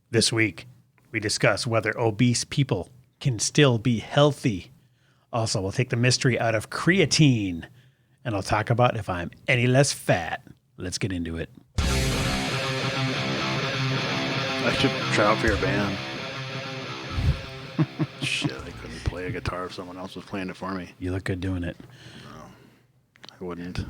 This week, we discuss whether obese people can still be healthy. Also, we'll take the mystery out of creatine, and I'll talk about if I'm any less fat. Let's get into it. I should try out for your band. Shit, I couldn't play a guitar if someone else was playing it for me. You look good doing it. No, I wouldn't.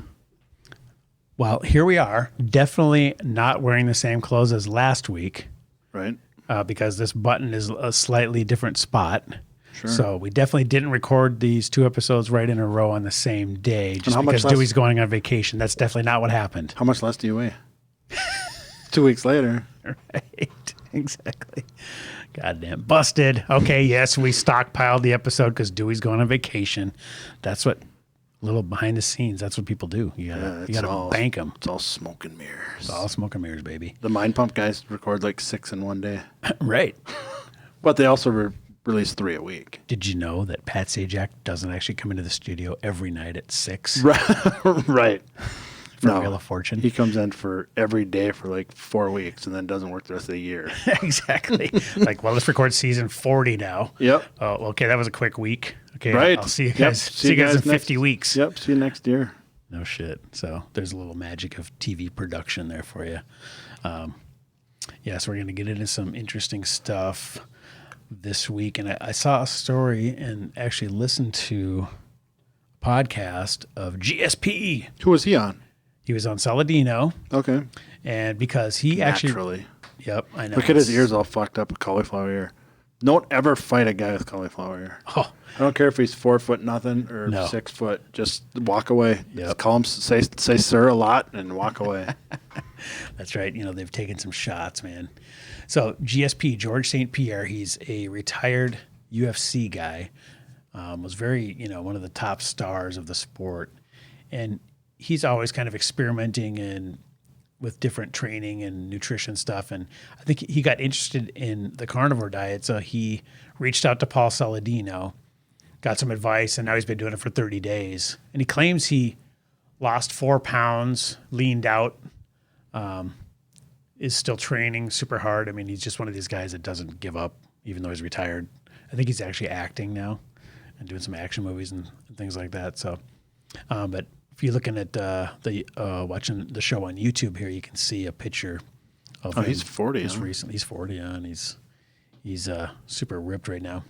Well, here we are, definitely not wearing the same clothes as last week. Right? Because this button is a slightly different spot. Sure. So we definitely didn't record these two episodes right in a row on the same day just because Dewey's going on vacation. That's definitely not what happened. How much less do you weigh? 2 weeks later. Right. Exactly. Goddamn. Busted. Okay, yes, we stockpiled the episode because Dewey's going on vacation. That's what, a little behind the scenes, that's what people do. You gotta bank them. It's all smoke and mirrors. It's all smoke and mirrors, baby. The Mind Pump guys record like 6 in one day. Right. But they also release 3 a week. Did you know that Pat Sajak doesn't actually come into the studio every night at 6? Right. For Wheel of Fortune. He comes in for every day for like 4 weeks and then doesn't work the rest of the year. Exactly. Like, well, let's record season 40 now. Yep. Oh, okay. That was a quick week. Okay. Right. I'll see you guys. Yep. See you guys in 50 weeks. Yep. See you next year. No shit. So there's a little magic of TV production there for you. So we're going to get into some interesting stuff this week. And I saw a story and actually listened to a podcast of GSP. Who was he on? He was on Saladino. Okay. And because he Naturally. Yep, I know. Look at his ears all fucked up with cauliflower ear. Don't ever fight a guy with cauliflower ear. Oh. I don't care if he's 4 foot nothing or 6 foot. Just walk away. Yep. Just call him, say sir a lot and walk away. That's right. You know, they've taken some shots, man. So GSP, George St. Pierre, he's a retired UFC guy. Was very, one of the top stars of the sport. And he's always kind of experimenting with different training and nutrition stuff. And I think he got interested in the carnivore diet. So he reached out to Paul Saladino, got some advice, and now he's been doing it for 30 days. And he claims he lost 4 pounds, leaned out, is still training super hard. I mean, he's just one of these guys that doesn't give up, even though he's retired. I think he's actually acting now and doing some action movies and things like that. So, but if you're looking at watching the show on YouTube here, you can see a picture of him. He's 40. Just recently, he's 40, and he's super ripped right now.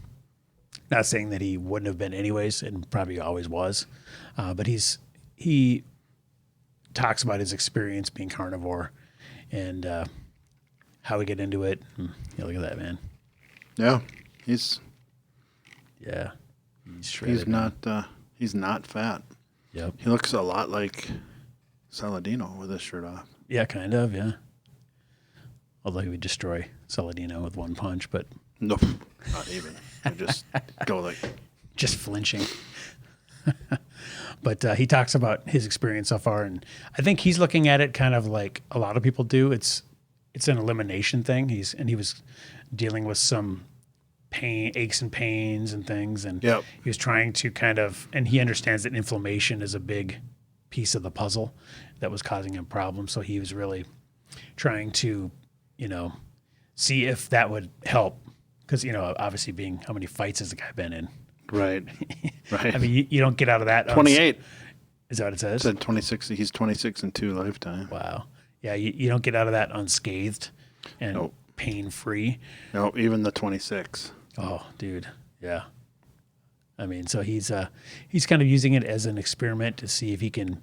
Not saying that he wouldn't have been anyways, and probably always was, but he talks about his experience being carnivore and how we get into it. Look at that, man. Yeah, he's shredded. He's not fat. Yep. He looks a lot like Saladino with his shirt off. Yeah, kind of, yeah. Although he would destroy Saladino with one punch, but... Nope, not even. I just go like... Just flinching. But he talks about his experience so far, and I think he's looking at it kind of like a lot of people do. It's an elimination thing. He was dealing with some aches and pains and things, and yep. He was trying to and he understands that inflammation is a big piece of the puzzle that was causing him problems. So he was really trying to, see if that would help, because obviously being how many fights has the guy been in? Right. I mean, you don't get out of that. 28. Is that what it says? It said 26. He's 26 in 2 lifetime. Wow. Yeah, you don't get out of that unscathed and pain-free. No, even the 26. Oh, dude. Yeah. I mean, so he's kind of using it as an experiment to see if he can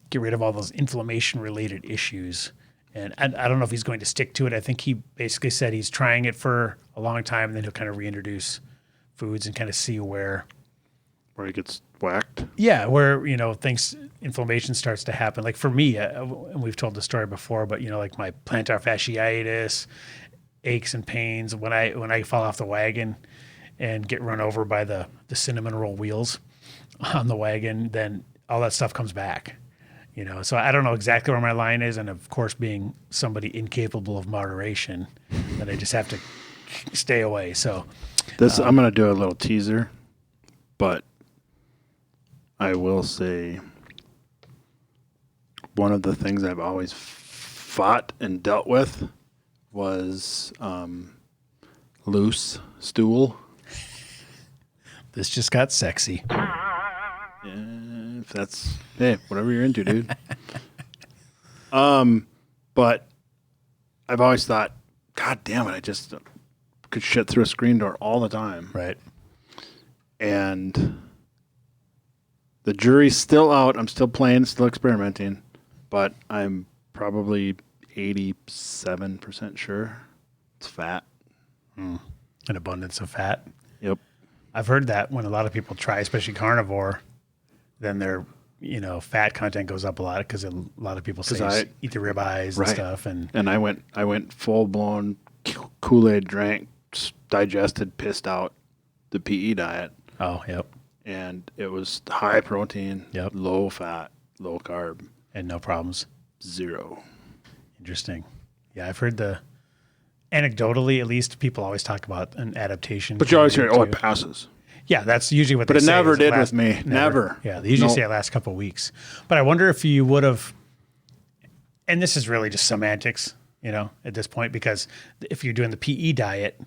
get rid of all those inflammation-related issues. And I don't know if he's going to stick to it. I think he basically said he's trying it for a long time, and then he'll kind of reintroduce foods and kind of see where he gets whacked. Yeah, where inflammation starts to happen. Like for me, and we've told the story before, but like my plantar fasciitis, aches and pains when I fall off the wagon and get run over by the cinnamon roll wheels on the wagon, then all that stuff comes back. So I don't know exactly where my line is, and of course, being somebody incapable of moderation, then I just have to stay away. So I'm going to do a little teaser, but I will say one of the things I've always fought and dealt with was loose stool. This just got sexy. Yeah, if that's whatever you're into, dude. But I've always thought, God damn it, I just could shit through a screen door all the time. Right. And the jury's still out. I'm still playing, still experimenting, but I'm probably 87% sure it's fat. An abundance of fat. Yep. I've heard that when a lot of people try, especially carnivore, then their fat content goes up a lot because a lot of people say eat the ribeyes and stuff. And I went full blown Kool-Aid, drank, digested, pissed out the PE diet. Oh, yep. And it was high protein, low fat, low carb, and no problems. Zero. Interesting. Yeah, I've heard anecdotally, at least, people always talk about an adaptation. But you always hear, it passes. Yeah, that's usually what they say. But it never did with me. Never. Yeah, they usually say it lasts a couple of weeks. But I wonder if you would have, and this is really just semantics, at this point, because if you're doing the PE diet,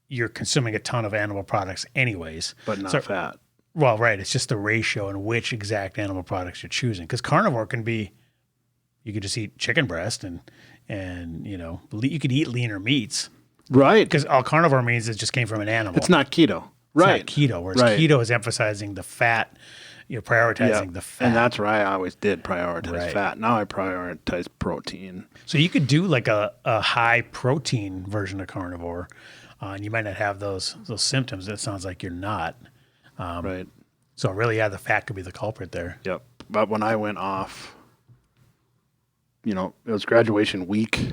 you're consuming a ton of animal products anyways. But not fat. Well, right. It's just the ratio and which exact animal products you're choosing. Because carnivore can be, you could just eat chicken breast and you could eat leaner meats. Right. Because all carnivore means it just came from an animal. It's not keto. Right. It's not keto, whereas keto is emphasizing the fat, prioritizing the fat. And that's where I always did prioritize fat. Now I prioritize protein. So you could do like a high protein version of carnivore, and you might not have those symptoms. It sounds like you're not. Right. So really, the fat could be the culprit there. Yep. But when I went off, it was graduation week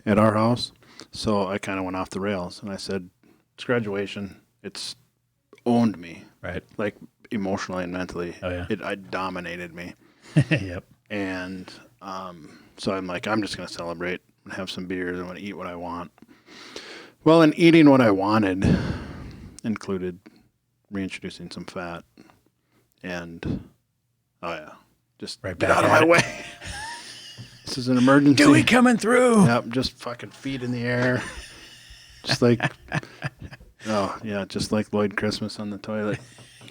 at our house. So I kind of went off the rails and I said, it's graduation. It's owned me. Right. Like emotionally and mentally. Oh, yeah. It dominated me. Yep. And so I'm like, I'm just going to celebrate and have some beers. I'm going to eat what I want. Well, and eating what I wanted included reintroducing some fat. And, just right get out of my way. This is an emergency. Dewey coming through. Yep, just fucking feet in the air. Just like, just like Lloyd Christmas on the toilet.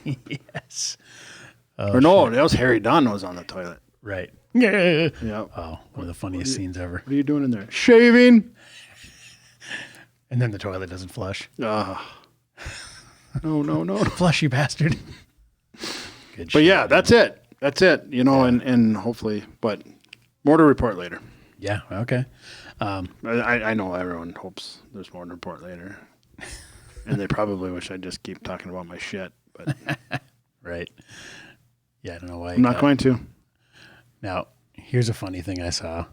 Yes. Or no, that was Harry Dunn was on the toilet. Right. Yeah. Yeah. Oh, one of the funniest scenes ever. What are you doing in there? Shaving. And then the toilet doesn't flush. No. Flush, you bastard. Good but yeah, that's it. That's it. And hopefully, but more to report later. Yeah. Okay. I know everyone hopes there's more to report later. And they probably wish I'd just keep talking about my shit. But right. Yeah, I don't know why. I'm not going to. Now, here's a funny thing I saw.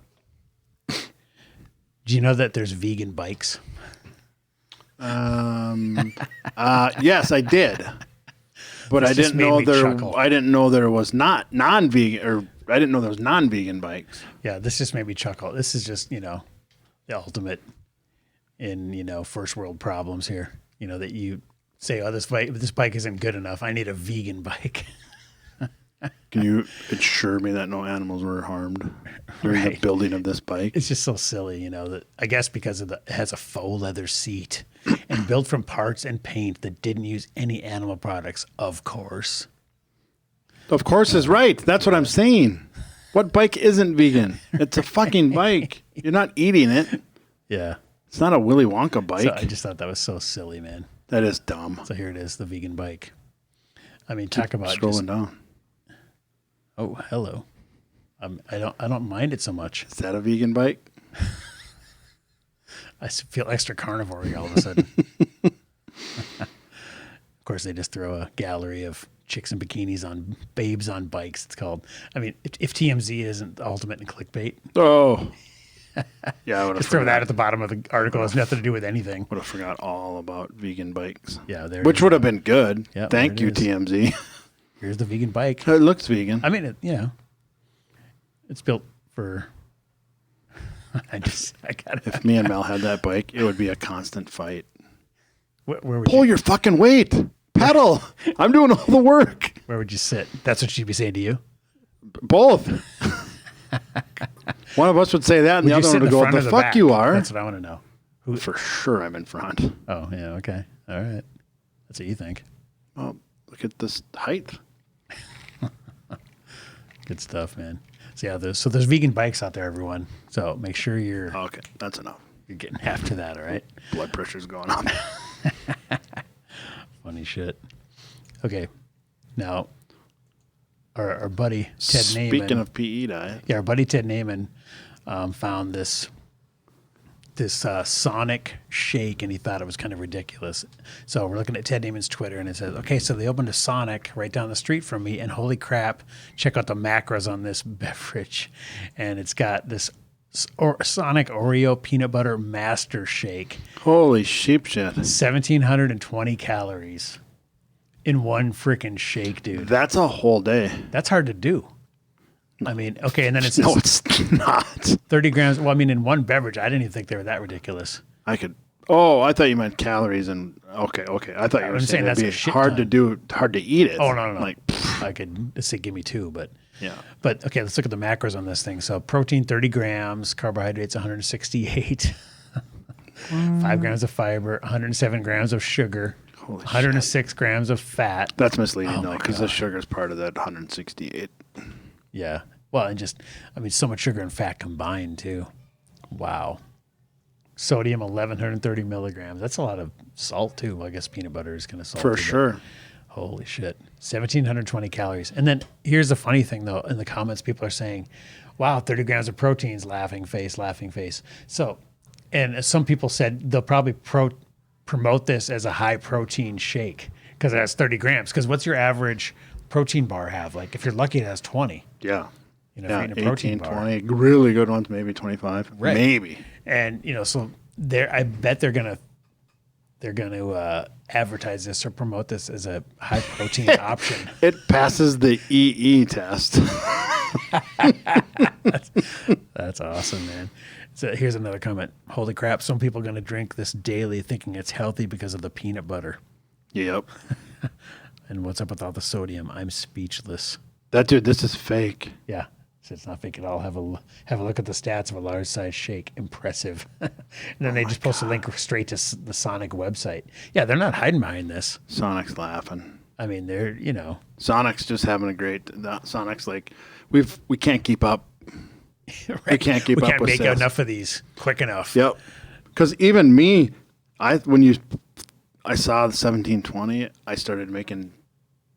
Do you know that there's vegan bikes? Yes, I did. But I didn't know there was not non-vegan, or I didn't know there was non-vegan bikes. Yeah, this just made me chuckle. This is just, the ultimate in, first world problems here. That you say, oh, this bike isn't good enough. I need a vegan bike. Can you assure me that no animals were harmed during the building of this bike? It's just so silly, that I guess because it has a faux leather seat and built from parts and paint that didn't use any animal products, of course. Of course is right. That's what I'm saying. What bike isn't vegan? It's a fucking bike. You're not eating it. Yeah. It's not a Willy Wonka bike. So I just thought that was so silly, man. That is dumb. So here it is, the vegan bike. I mean, talk about scrolling down. Oh, hello. I don't mind it so much. Is that a vegan bike? I feel extra carnivore all of a sudden. Of course, they just throw a gallery of chicks in bikinis on babes on bikes. It's called. I mean, if TMZ isn't the ultimate in clickbait. Oh. Yeah, I would have just throw that at the bottom of the article. It has nothing to do with anything. Would have forgot all about vegan bikes. Yeah, which would have been good. Yeah, thank you, TMZ. Here's the vegan bike. It looks vegan. I mean, it's built for. I got it. If me and Mel had that bike, it would be a constant fight. Where would Pull your fucking weight. Pedal. I'm doing all the work. Where would you sit? That's what she'd be saying to you. Both. One of us would say that, and the other one would go, "The fuck back? you are." That's what I want to know. For sure, I'm in front. Oh, yeah, okay. All right. That's what you think. Oh, look at this height. Good stuff, man. So, yeah, there's vegan bikes out there, everyone. So make sure you're Okay, that's enough. getting after that, all right? Blood pressure's going up. Funny shit. Okay. Now, our buddy Ted Naiman. Speaking of PE diet. Yeah, our buddy Ted Naiman found this Sonic shake, and he thought it was kind of ridiculous. So we're looking at Ted Naiman's Twitter, and it says, okay, so they opened a Sonic right down the street from me, and holy crap, check out the macros on this beverage. And it's got this Sonic Oreo Peanut Butter Master Shake. Holy sheep shit. 1,720 calories in one freaking shake, dude. That's a whole day. That's hard to do. I mean, okay, and then it's No, it's not. 30 grams. Well, I mean, in one beverage, I didn't even think they were that ridiculous. I thought you meant calories and okay. I thought you were saying that's it'd a be shit hard ton. to eat it. Oh, no. Like, I could say give me two, but yeah. But okay, let's look at the macros on this thing. So protein 30 grams, carbohydrates 168, 5 grams of fiber, 107 grams of sugar, Holy 106 grams of fat. That's misleading Oh though, my because the God. sugar is part of that 168. Yeah. Well, and so much sugar and fat combined too. Wow. Sodium 1,130 milligrams. That's a lot of salt too. Well, I guess peanut butter is kind of salty. For but sure. Holy shit. 1,720 calories. And then here's the funny thing though. In the comments, people are saying, wow, 30 grams of proteins, laughing face. So, and some people said they'll probably promote this as a high protein shake because it has 30 grams. Because what's your average protein bar have? Like if you're lucky, it has 20. Yeah. You know, Yeah, if you're eating a protein 18, bar. 20. Really good ones, maybe 25. Right. Maybe. And so I bet they're gonna advertise this or promote this as a high protein option. It passes the EE test. That's awesome, man. So here's another comment. Holy crap! Some people are gonna drink this daily, thinking it's healthy because of the peanut butter. Yep. And what's up with all the sodium? I'm speechless. This is fake. Yeah. So it's not fake at all. Have a look at the stats of a large size shake. Impressive. And then they just post a link straight to the Sonic website. Yeah, they're not hiding behind this. Sonic's laughing. I mean, they're Sonic's just having a great. Sonic's like, we can't keep up. right. We can't keep we up can't with make sales. enough of these quick enough. Yep. Because even me, I saw the 1720, I started making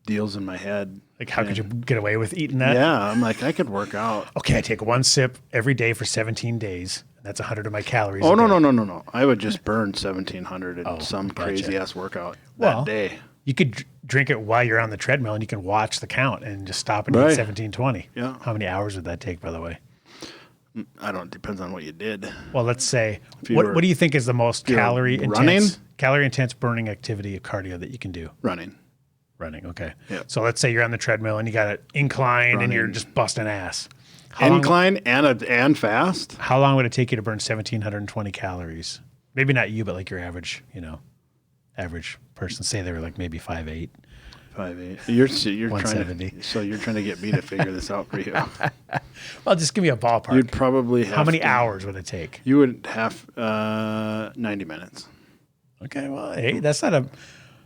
deals in my head. Like, how could you get away with eating that? Yeah, I'm like, I could work out. Okay, I take one sip every day for 17 days. That's 100 of my calories. Oh, a day. no. I would just burn 1,700 in some gotcha. crazy-ass workout Well, that day. You could drink it while you're on the treadmill, and you can watch the count and just stop and eat Right. 1720. Yeah. How many hours would that take, by the way? Depends on what you did. Well, let's say, you what were- do you think is the most calorie running? intense burning activity of cardio that you can do? Running. Running, okay. Yeah. So let's say you're on the treadmill and you got an incline and you're Running. just busting ass. How long- Incline and fast? How long would it take you to burn 1,720 calories? Maybe not you, but like your average person. Say they were like maybe 5'8". 5'8". You're trying 170. you're trying to get me to figure this out for you. Well, just give me a ballpark. You'd probably have How many to- hours would it take? You would have 90 minutes. Okay, well, hey, that's not a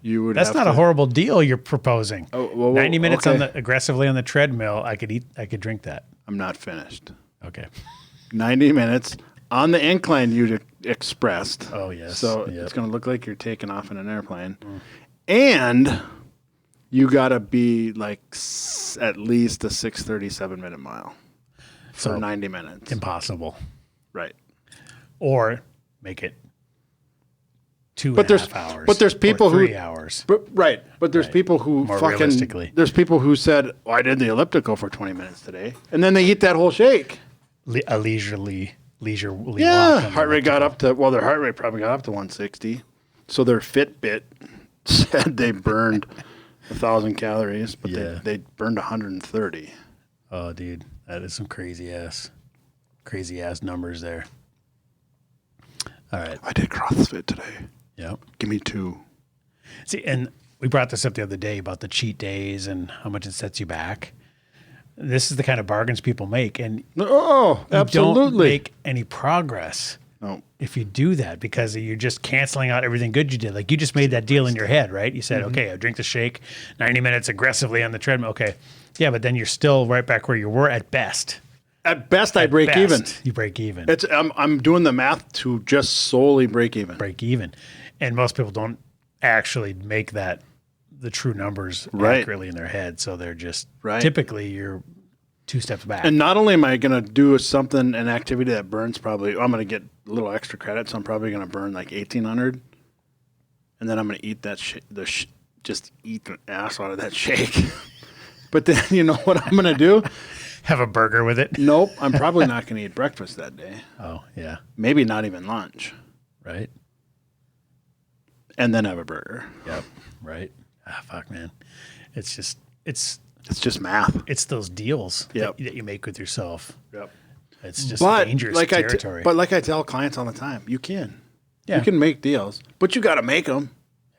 That's not a horrible deal you're proposing. Oh, well, 90 minutes okay. aggressively on the treadmill. I could drink that. I'm not finished. Okay. 90 minutes on the incline you expressed. Oh, yes. So Yep. it's going to look like you're taking off in an airplane. And you got to be like at least a 6:37 minute mile for So 90 minutes. impossible. Right. Or make it 2.5 But there's hours. but there's people or 3 who hours. But there's Right. people who More fucking realistically. there's people who said, "Oh, I did the elliptical for 20 minutes today," and then they eat that whole shake. A leisurely Yeah, walk. on the heart rate got elliptical. up to their heart rate probably got up to 160. So their Fitbit said they burned 1,000 calories, but Yeah. they burned 130. Oh, dude, that is some crazy ass numbers there. All right. I did CrossFit today. Yep. Give me 2. See, and we brought this up the other day about the cheat days and how much it sets you back. This is the kind of bargains people make, and Oh, you don't absolutely. make any progress No. if you do that because you're just canceling out everything good you did. Like you just made that deal in your head, right? You said, okay, I drink the shake, 90 minutes aggressively on the treadmill. Okay. Yeah, but then you're still right back where you were at best. At best, I break even. You break even. I'm doing the math to just solely break even. Break even. And most people don't actually make that the true numbers Right. accurately in their head. So they're just Right. typically you're 2 steps back. And not only am I going to do an activity that burns probably, I'm going to get a little extra credit, so I'm probably going to burn like 1,800, and then I'm going to eat that just eat the ass out of that shake. But then you know what I'm going to do? Have a burger with it. Nope, I'm probably not going to eat breakfast that day. Oh, yeah. Maybe not even lunch, Right. and then have a burger. Yep. Right. Ah, fuck, man. It's just, It's just math. it's those deals Yep. that you make with yourself. Yep. It's just dangerous territory. But like I tell clients all the time, you can. Yeah. You can make deals, but you got to make them.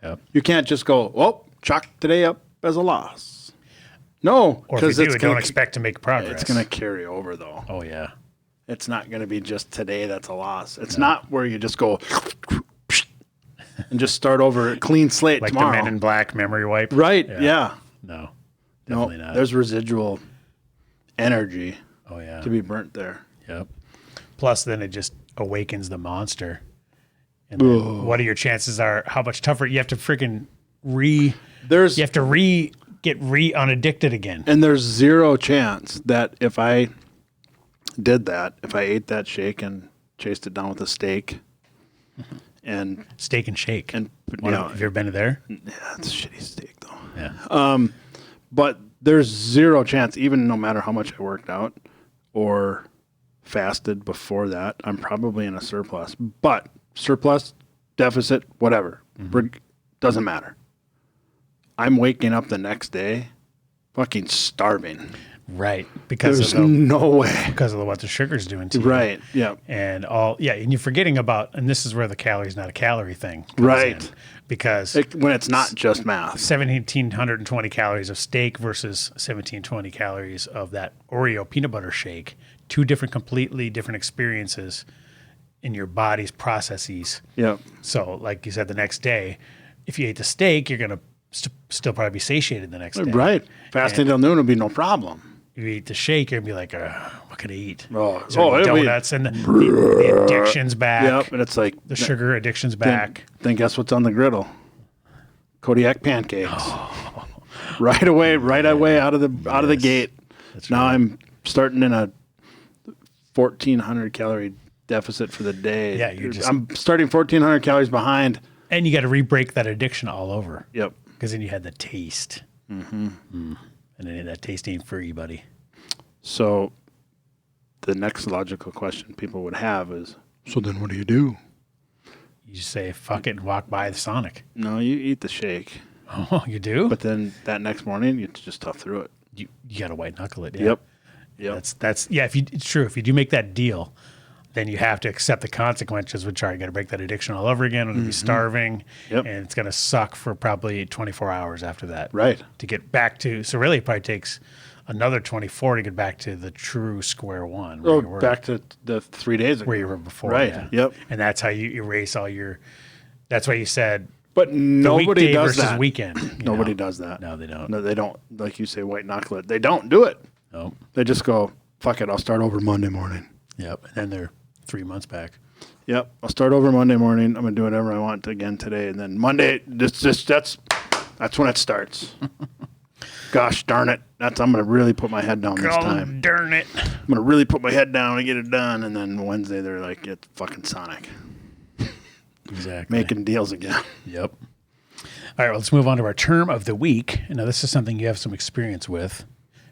Yep. You can't just go, oh, chalk today up as a loss. No, Or if you do, don't expect to make progress. It's going to carry over, though. Oh, yeah. It's not going to be just today that's a loss. It's not where you just go and just start over a clean slate Like tomorrow. the Men in Black memory wipe. Right, yeah. No, No, definitely not. there's residual energy Oh, yeah. to be burnt there. Yep. Plus, then it just awakens the monster. And then what are your chances are? How much tougher you have to freaking you have to get unaddicted again. And there's zero chance that if I did that, if I ate that shake and chased it down with a steak and Steak and Shake. and Have you ever been there? yeah, it's a shitty steak though. Yeah. But there's zero chance, even no matter how much I worked out or fasted before that, I'm probably in a surplus. But surplus, deficit, whatever, doesn't matter. I'm waking up the next day fucking starving. Right. Because There's of no way. what the sugar's doing to you. Right. Yeah. And and you're forgetting about, and this is where the calories not a calorie thing comes Right. in. Because When it's not just math. 1,720 calories of steak versus 1,720 calories of that Oreo peanut butter shake, two completely different experiences in your body's processes. Yeah. So, like you said, the next day, if you ate the steak, you're going to still probably be satiated the next day. Right. Fasting till noon would be no problem. You eat the shake, you're going to be like, what could I eat? Oh, Is there any it'll be- donuts, and the addiction's back. Yep. And it's like The sugar addiction's back. Then guess what's on the griddle? Kodiak pancakes. Right away out of the gate. Now I'm starting in a 1,400 calorie deficit for the day. Yeah, I'm starting 1,400 calories behind. And you got to re-break that addiction all over. Yep. Because then you had the taste. Mm-hmm. And then that taste ain't free, buddy. So the next logical question people would have is, so then what do you do? You just say, fuck it, and walk by the Sonic. No, you eat the shake. Oh, you do? But then that next morning, you just tough through it. you got to white knuckle it. Yeah. Yep. That's it's true. If you do make that deal, then you have to accept the consequences, which are you got to break that addiction all over again. It'll be starving, Yep. and it's going to suck for probably 24 hours after that. Right. To get back to, so really it probably takes another 24 to get back to the true square one. Where Oh, you were, back to the 3 days ago. where you were before. Right. Yeah. Yep. And that's how you erase all your. That's why you said But the nobody weekday does versus that. weekend. you Nobody know? does that. No, they don't. No, they don't. Like you say, white knuckle it. They don't do it. No. They just go, fuck it, I'll start over Monday morning. Yep. And then they're 3 months back. Yep, I'll start over Monday morning. I'm gonna do whatever I want again today, and then Monday, that's when it starts. Gosh darn it! I'm gonna really put my head down this time. Darn it. I'm gonna really put my head down and get it done, and then Wednesday they're like, it's fucking Sonic, Exactly. making deals again. Yep. All right, well, let's move on to our term of the week. Now, this is something you have some experience with.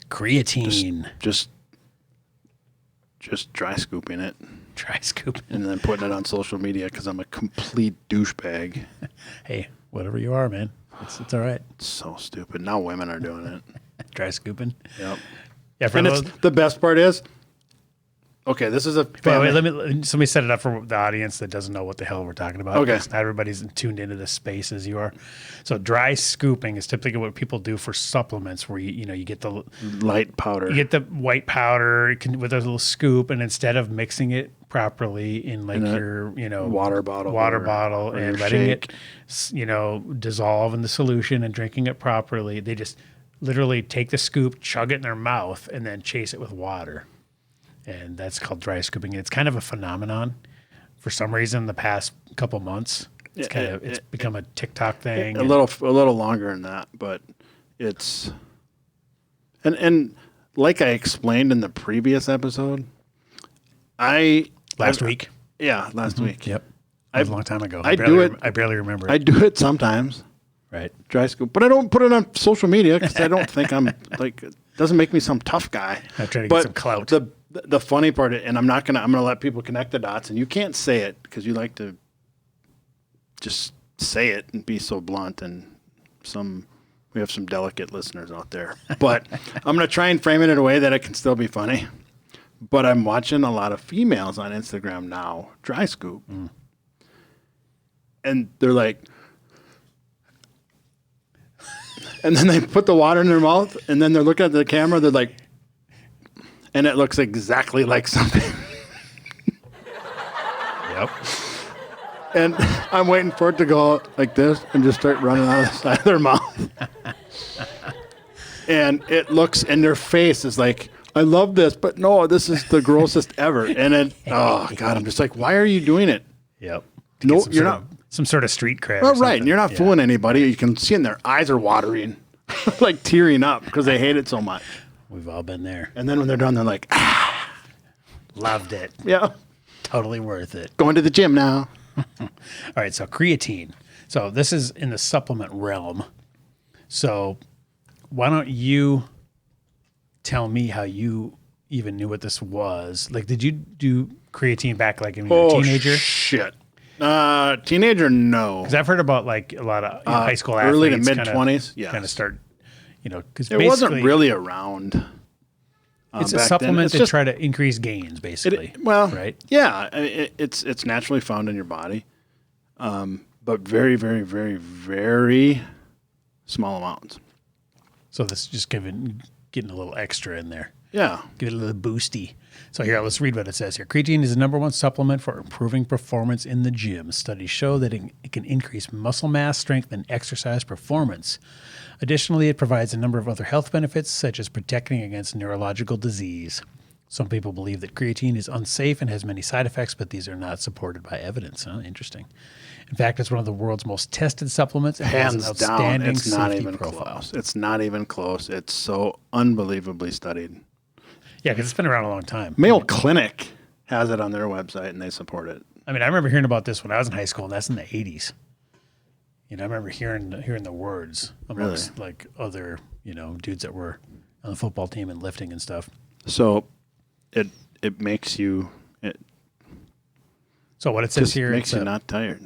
Creatine. Just dry scooping it Try scooping. and then putting it on social media because I'm a complete douchebag. Hey, whatever you are, man. It's all right. It's so stupid. Now women are doing it. Try scooping. Yep. Yeah, for And those. the best part is Okay, this is a Wait, family. somebody set it up for the audience that doesn't know what the hell we're talking about. Okay. 'Cause not everybody's tuned into this space as you are. So dry scooping is typically what people do for supplements, where you get the Light powder. you get the white powder with a little scoop, and instead of mixing it properly in like your water bottle or and your letting shake. it dissolve in the solution and drinking it properly, they just literally take the scoop, chug it in their mouth, and then chase it with water. And that's called dry scooping. It's kind of a phenomenon. For some reason, the past couple months, it's become a TikTok thing. A little longer than that, but it's and like I explained in the previous episode, last week. Yeah, last week. Yep. That was a long time ago. I do it. I barely remember it. I do it sometimes. Right. Dry scoop, but I don't put it on social media because I don't think I'm like, it doesn't make me some tough guy. I'm trying to get some clout. The funny part, and I'm gonna let people connect the dots, and you can't say it because you like to just say it and be so blunt, and we have some delicate listeners out there, but I'm gonna try and frame it in a way that it can still be funny. But I'm watching a lot of females on Instagram now dry scoop, and they're like. And then they put the water in their mouth, and then they're looking at the camera. They're like, and it looks exactly like something. Yep. And I'm waiting for it to go like this and just start running out of the side of their mouth. And it looks, and their face is like, I love this, but no, this is the grossest ever. And oh God, I'm just like, why are you doing it? Yep. No, you're not. Some sort of street cred. Well, right, and you're not fooling anybody. You can see in their eyes are watering, like tearing up because they hate it so much. We've all been there. And then when they're done, they're like, Loved it. yeah, Totally worth it. going to the gym now. All right, so creatine. So this is in the supplement realm. So why don't you tell me how you even knew what this was? Like, did you do creatine back like when you were a teenager? Shit. Teenager, no. Because I've heard about like a lot of high school athletes. Early to mid-20s, yes. Kind of start, because It wasn't really around. It's a back then. supplement It's to just- try to increase gains, basically. Right? Yeah, it's naturally found in your body, but very, very, very, very small amounts. So this is just getting a little extra in there. Yeah. Give it a little boosty. So here, let's read what it says here. Creatine is the number one supplement for improving performance in the gym. Studies show that it can increase muscle mass, strength, and exercise performance. Additionally, it provides a number of other health benefits, such as protecting against neurological disease. Some people believe that creatine is unsafe and has many side effects, but these are not supported by evidence. Interesting. In fact, it's one of the world's most tested supplements and has an Hands down, outstanding it's not safety even profile. close. It's not even close. It's so unbelievably studied. Yeah, because it's been around a long time. Mayo Clinic has it on their website, and they support it. I mean, I remember hearing about this when I was in high school, and that's in the 80s. I remember hearing the words amongst like other, dudes that were on the football team and lifting and stuff. So it makes you So what it says here, makes you not tired.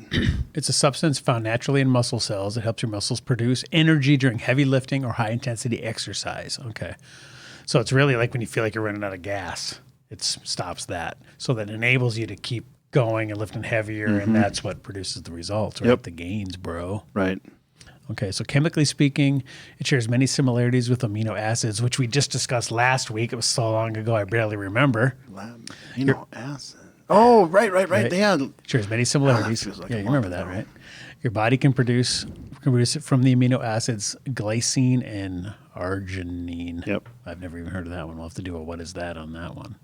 it's a substance found naturally in muscle cells that helps your muscles produce energy during heavy lifting or high intensity exercise. Okay. So it's really like when you feel like you're running out of gas, it stops that. So that enables you to keep going and lifting heavier, and that's what produces the results, right? Yep. The gains, bro. Right. Okay, so chemically speaking, it shares many similarities with amino acids, which we just discussed last week. It was so long ago, I barely remember. Amino acid. Oh, right. They had It shares many similarities. feels like Yeah, a you remember month that, ago. right? Your body can produce it from the amino acids glycine and arginine. Yep. I've never even heard of that one. We'll have to do a what is that on that one.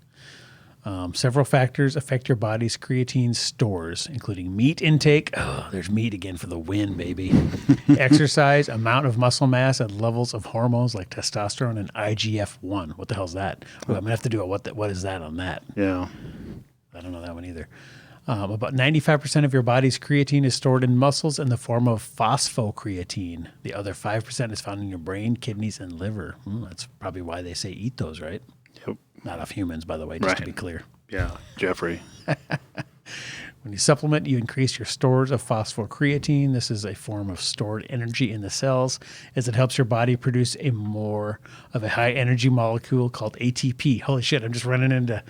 Several factors affect your body's creatine stores, including meat intake. Oh, there's meat again for the win, baby. Exercise, amount of muscle mass, and levels of hormones like testosterone and IGF-1. What the hell's that? Well, I'm going to have to do a what is that on that. Yeah. I don't know that one either. About 95% of your body's creatine is stored in muscles in the form of phosphocreatine. The other 5% is found in your brain, kidneys, and liver. That's probably why they say eat those, right? Yep. Not off humans, by the way, just to Right. be clear. Yeah. Jeffrey. When you supplement, you increase your stores of phosphocreatine. This is a form of stored energy in the cells as it helps your body produce a more of a high energy molecule called ATP. Holy shit, I'm just running into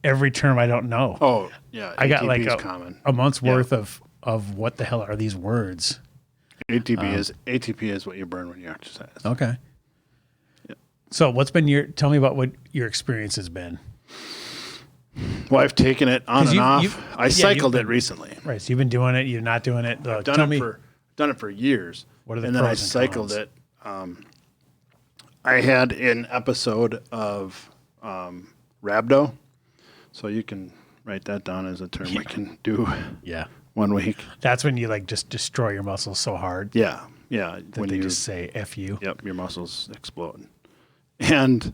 every term I don't know. Oh, yeah. I got like common. a month's worth of what the hell are these words? ATP is what you burn when you exercise. Okay. Yep. So tell me about what your experience has been. Well, I've taken it on and off. I cycled it recently. Right. So you've been doing it. You're not doing it. I've done it for years. What are the and then pros I and cycled cons? it. I had an episode of rhabdo. So you can write that down as a term we can do. Yeah. 1 week. That's when you like just destroy your muscles so hard. Yeah. Yeah. That they just say F you. Yep. Your muscles explode. And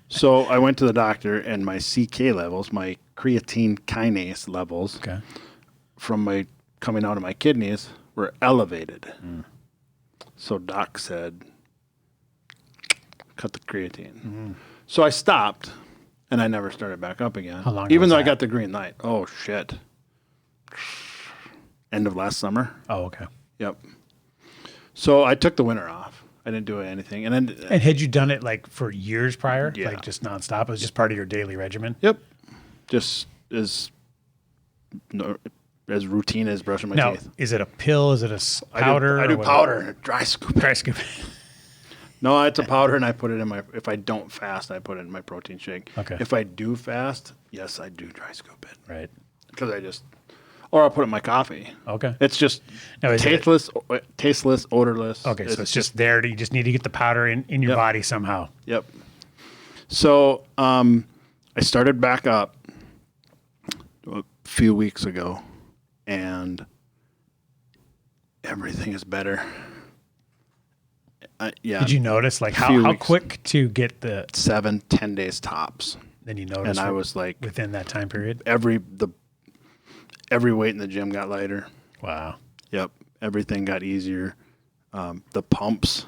so I went to the doctor, and my CK levels, my creatine kinase levels from my coming out of my kidneys were elevated. So doc said, cut the creatine. So I stopped, and I never started back up again. How long even was though I that? got the green light. Oh, shit. End of last summer. Oh, okay. Yep. So I took the winter off. I didn't do anything. And then And had you done it like for years prior? Yeah. Like just nonstop? It was just part of your daily regimen? Yep. Just as routine as brushing my Now, teeth. is it a pill? Is it a powder? I do or whatever? powder and a dry scoop. Dry scoop. No, it's a powder, and I put it in if I don't fast, I put it in my protein shake. Okay. If I do fast, yes, I do dry scoop it. Right. Because or I'll put it in my coffee. Okay. It's just Now, is it- tasteless, odorless. Okay, so it's just there. You just need to get the powder in your body somehow. Yep. So I started back up a few weeks ago, and everything is better. Yeah. Did you notice like Few how weeks. quick to get the? 7-10 days tops? Then you noticed, And I was like, within that time period. every weight in the gym got lighter. Wow. Yep. Everything got easier. The pumps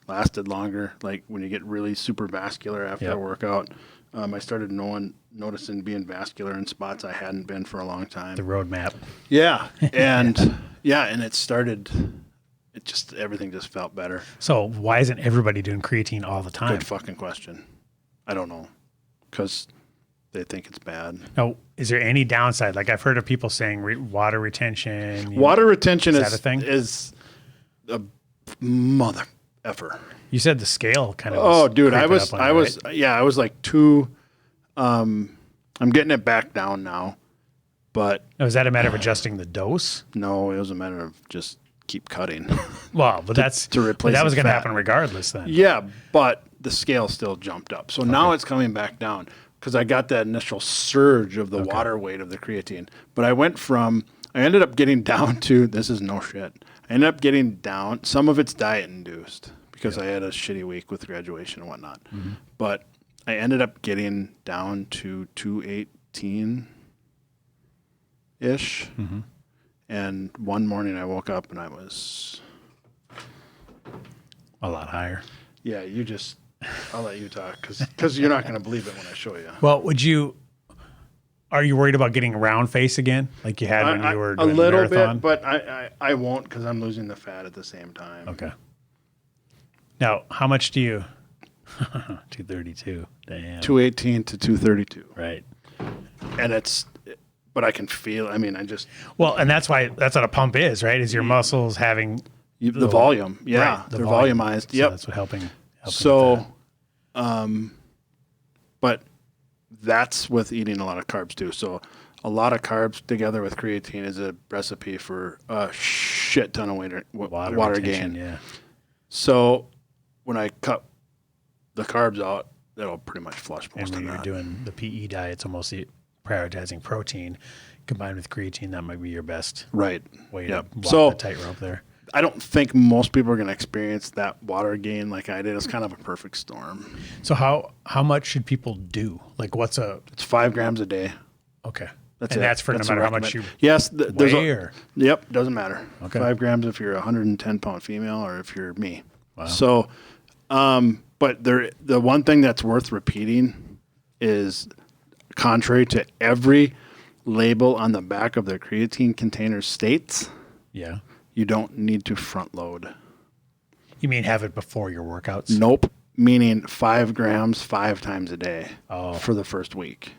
lasted longer. Like when you get really super vascular after a workout, I started noticing being vascular in spots I hadn't been for a long time. The roadmap. Yeah. And and everything just felt better. So why isn't everybody doing creatine all the time? Good fucking question. I don't know. Because they think it's bad. Now, is there any downside? Like I've heard of people saying water retention. Water retention that a thing? is a mother effer. You said the scale kind of. Oh, dude, I creeping was up on you, right? I was like 2. I'm getting it back down now, but Now, is that a matter of adjusting the dose? no, it was a matter of just keep cutting. Well, but to replace that was the going to fat. happen regardless then. Yeah, but the scale still jumped up. So now it's coming back down because I got that initial surge of the water weight of the creatine. But I ended up getting down to, this is no shit. I ended up getting down, some of it's diet induced because I had a shitty week with graduation and whatnot. But I ended up getting down to 218-ish. And one morning I woke up and I was... A lot higher. Yeah, I'll let you talk because you're not going to believe it when I show you. Well, are you worried about getting round face again? Like you had when you were doing a little the marathon? bit, but I won't because I'm losing the fat at the same time. Okay. Now, how much do you... 232. Damn. 218 to 232. Right. And but I can feel, Well, and that's what a pump is, right? Is your muscles having... the volume. Yeah. Right, the they're volume. volumized. So Yep. that's what helping So, with but that's with eating a lot of carbs too. So a lot of carbs together with creatine is a recipe for a shit ton of that. water retention, gain. Yeah. So when I cut the carbs out, that'll pretty much flush And most when of you're that. doing the PE diet, it's almost prioritizing protein combined with creatine. That might be your best Right. way Yep. to walk So the tightrope there. I don't think most people are going to experience that water gain like I did. It's kind of a perfect storm. So how much should people do? Like It's 5 grams a day. okay. That's and it. that's for That's no a matter how much you recommend. Yes, there's weigh or? Yep, doesn't matter. Okay. 5 grams if you're a 110-pound female or if you're me. Wow. So, but the one thing that's worth repeating is contrary to every label on the back of their creatine container states, Yeah. you don't need to front load. You mean have it before your workouts? Nope. Meaning 5 grams 5 times a day for the first week.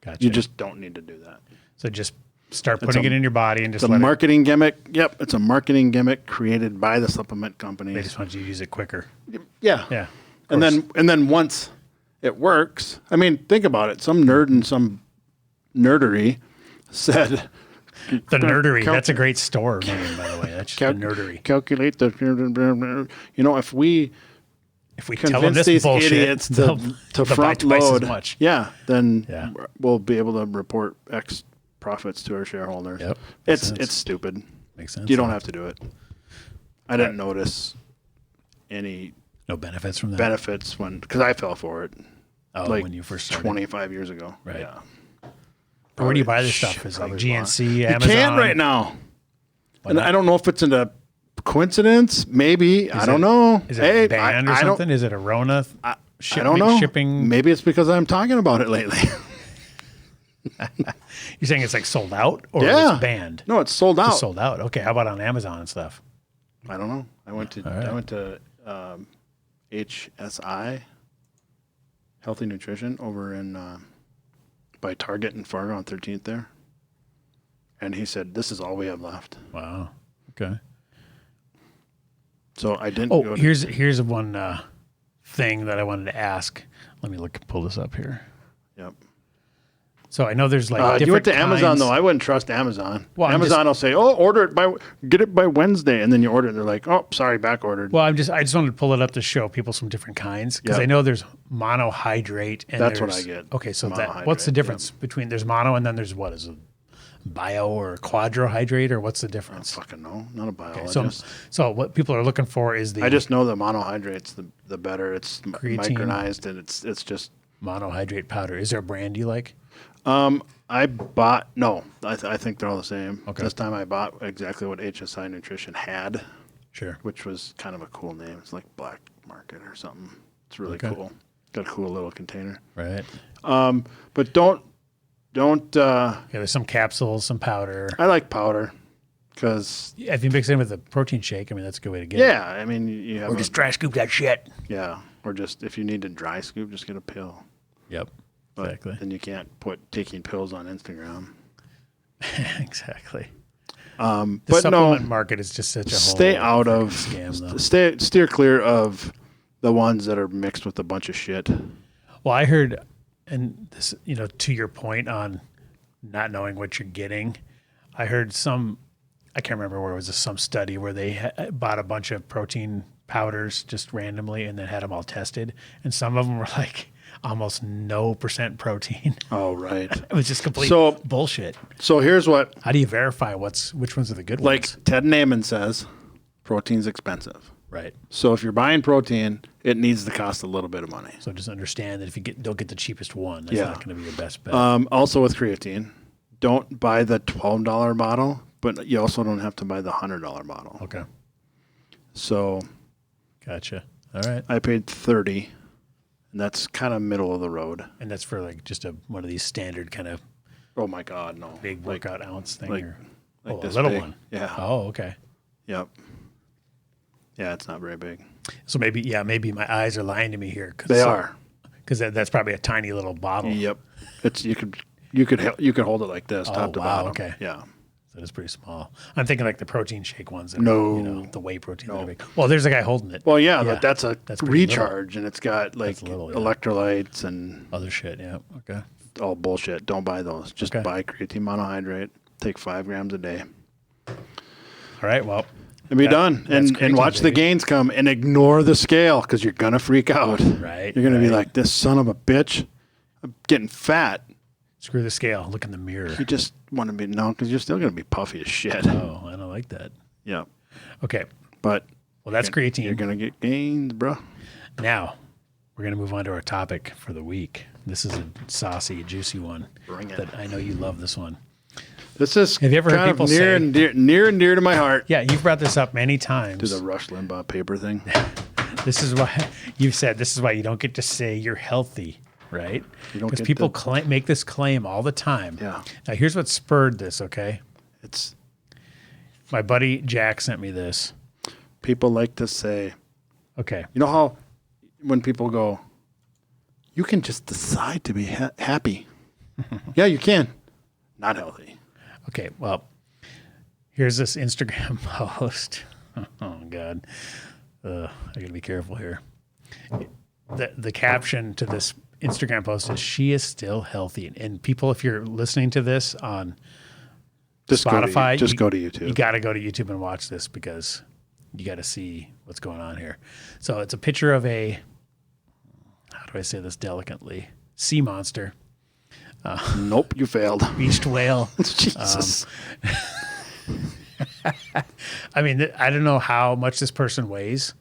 Gotcha. You just don't need to do that. So just start putting it in your body and just It's a marketing gimmick. Yep. It's a marketing gimmick created by the supplement companies. They just want you to use it quicker. Yeah. Yeah. And then once it works, I mean, think about it. Some nerd in some nerdery said... The Nerdery. That's a great store name, by the way. That's the Nerdery. Calculate the... You know, if we tell them convince this these bullshit, idiots to front twice load, as much. then we'll be able to report X profits to our shareholders. Yep. It's stupid. Makes sense. You don't have to do it. I didn't notice any no benefits from that. Benefits because I fell for it. Oh, like when you first started. 25 years ago. Right. Yeah. Where do you buy this stuff? Is it like GNC, you Amazon? You can right now. And I don't know if it's a coincidence. Maybe. I don't know. Is it banned or something? Is it a Rona I don't know. Shipping? Maybe it's because I'm talking about it lately. You're saying it's like sold out or it's banned? No, it's sold out. It's sold out. Okay. How about on Amazon and stuff? I don't know. I went to HSI, Healthy Nutrition, over in by Target in Fargo on 13th there. And he said, this is all we have left. Wow. Okay. So I didn't go here's one thing that I wanted to ask. Let me pull this up here. Yep. So I know there's like different you went to kinds. Amazon though. I wouldn't trust Amazon. Well, Amazon will say, "Oh, get it by Wednesday," and then you order it. They're like, "Oh, sorry, back ordered." Well, I just wanted to pull it up to show people some different kinds because I know there's monohydrate and that's what I get. Okay, so what's the difference between there's mono and then there's what is it? Bio or quadrohydrate or what's the difference? I don't fucking know. Not a biologist. Okay, so what people are looking for is the. I just know the monohydrate's the better. It's creatine, micronized and it's just monohydrate powder. Is there a brand you like? I bought I think they're all the same. Okay. This time I bought exactly what HSI Nutrition had. Sure. Which was kind of a cool name. It's like Black Market or something. It's really cool. Got a cool little container. Right. But don't. There's some capsules, some powder. I like powder because if you mix it in with a protein shake, I mean that's a good way to get it. Yeah, I mean you have. Or just dry scoop that shit. Yeah, or just if you need to dry scoop, just get a pill. Yep. But exactly. then you can't put taking pills on Instagram. Exactly. The but supplement market is just such a stay whole out of scam, steer clear of the ones that are mixed with a bunch of shit. Well, I heard, and this, to your point on not knowing what you're getting, I heard I can't remember where it was, some study where they bought a bunch of protein powders just randomly and then had them all tested, and some of them were like almost no % protein. Oh, right. It was just complete bullshit. So here's what. How do you verify which ones are the good ones? Like Ted Naiman says, protein's expensive. Right. So if you're buying protein, it needs to cost a little bit of money. So just understand that if you don't get the cheapest one, that's not going to be your best bet. Also with creatine, don't buy the $12 bottle, but you also don't have to buy the $100 bottle. Okay. So. Gotcha. All right. I paid $30. And that's kind of middle of the road. And that's for like just one of these standard kind of. Oh my God, no! Big workout ounce thing, like this a little one. Yeah. Oh, okay. Yep. Yeah, it's not very big. So maybe my eyes are lying to me here. They are. Because that's probably a tiny little bottle. Yep. It's you could hold it like this, top to bottom. Okay. Yeah. So it's pretty small. I'm thinking like the protein shake ones. That are, the whey protein. That are big. Well, there's a guy holding it. Well, yeah. But that's recharge, little. and it's got like electrolytes and other shit. Yeah. Okay. All bullshit. Don't buy those. Just buy creatine monohydrate. Take 5 grams a day. All right. Well. And be done. And watch the gains come and ignore the scale because you're going to freak out. Right. You're going to be like, this son of a bitch, I'm getting fat. Screw the scale. Look in the mirror. You just want to be, because you're still going to be puffy as shit. Oh, I don't like that. Yeah. Okay. But. Well, that's creatine. You're going to get gains, bro. Now, we're going to move on to our topic for the week. This is a saucy, juicy one. Bring it. That I know you love this one. This is have you ever heard people near and dear to my heart. Yeah, you've brought this up many times. Do the Rush Limbaugh paper thing. This is why you've said this is why you don't get to say you're healthy right? You don't Because get people the- make this claim all the time. Yeah. Now, here's what spurred this, okay? It's My buddy Jack sent me this. people like to say, Okay. you know how when people go, you can just decide to be happy. Yeah, you can. Not healthy. Okay, well, here's this Instagram post. Oh, God. I got to be careful here. The caption to this Instagram post is, she is still healthy. And people, if you're listening to this on Spotify, Go to YouTube. You got to go to YouTube and watch this because you got to see what's going on here. So it's a picture of a, how do I say this delicately? Sea monster, Nope, you failed. beached whale. Jesus. I mean, I don't know how much this person weighs.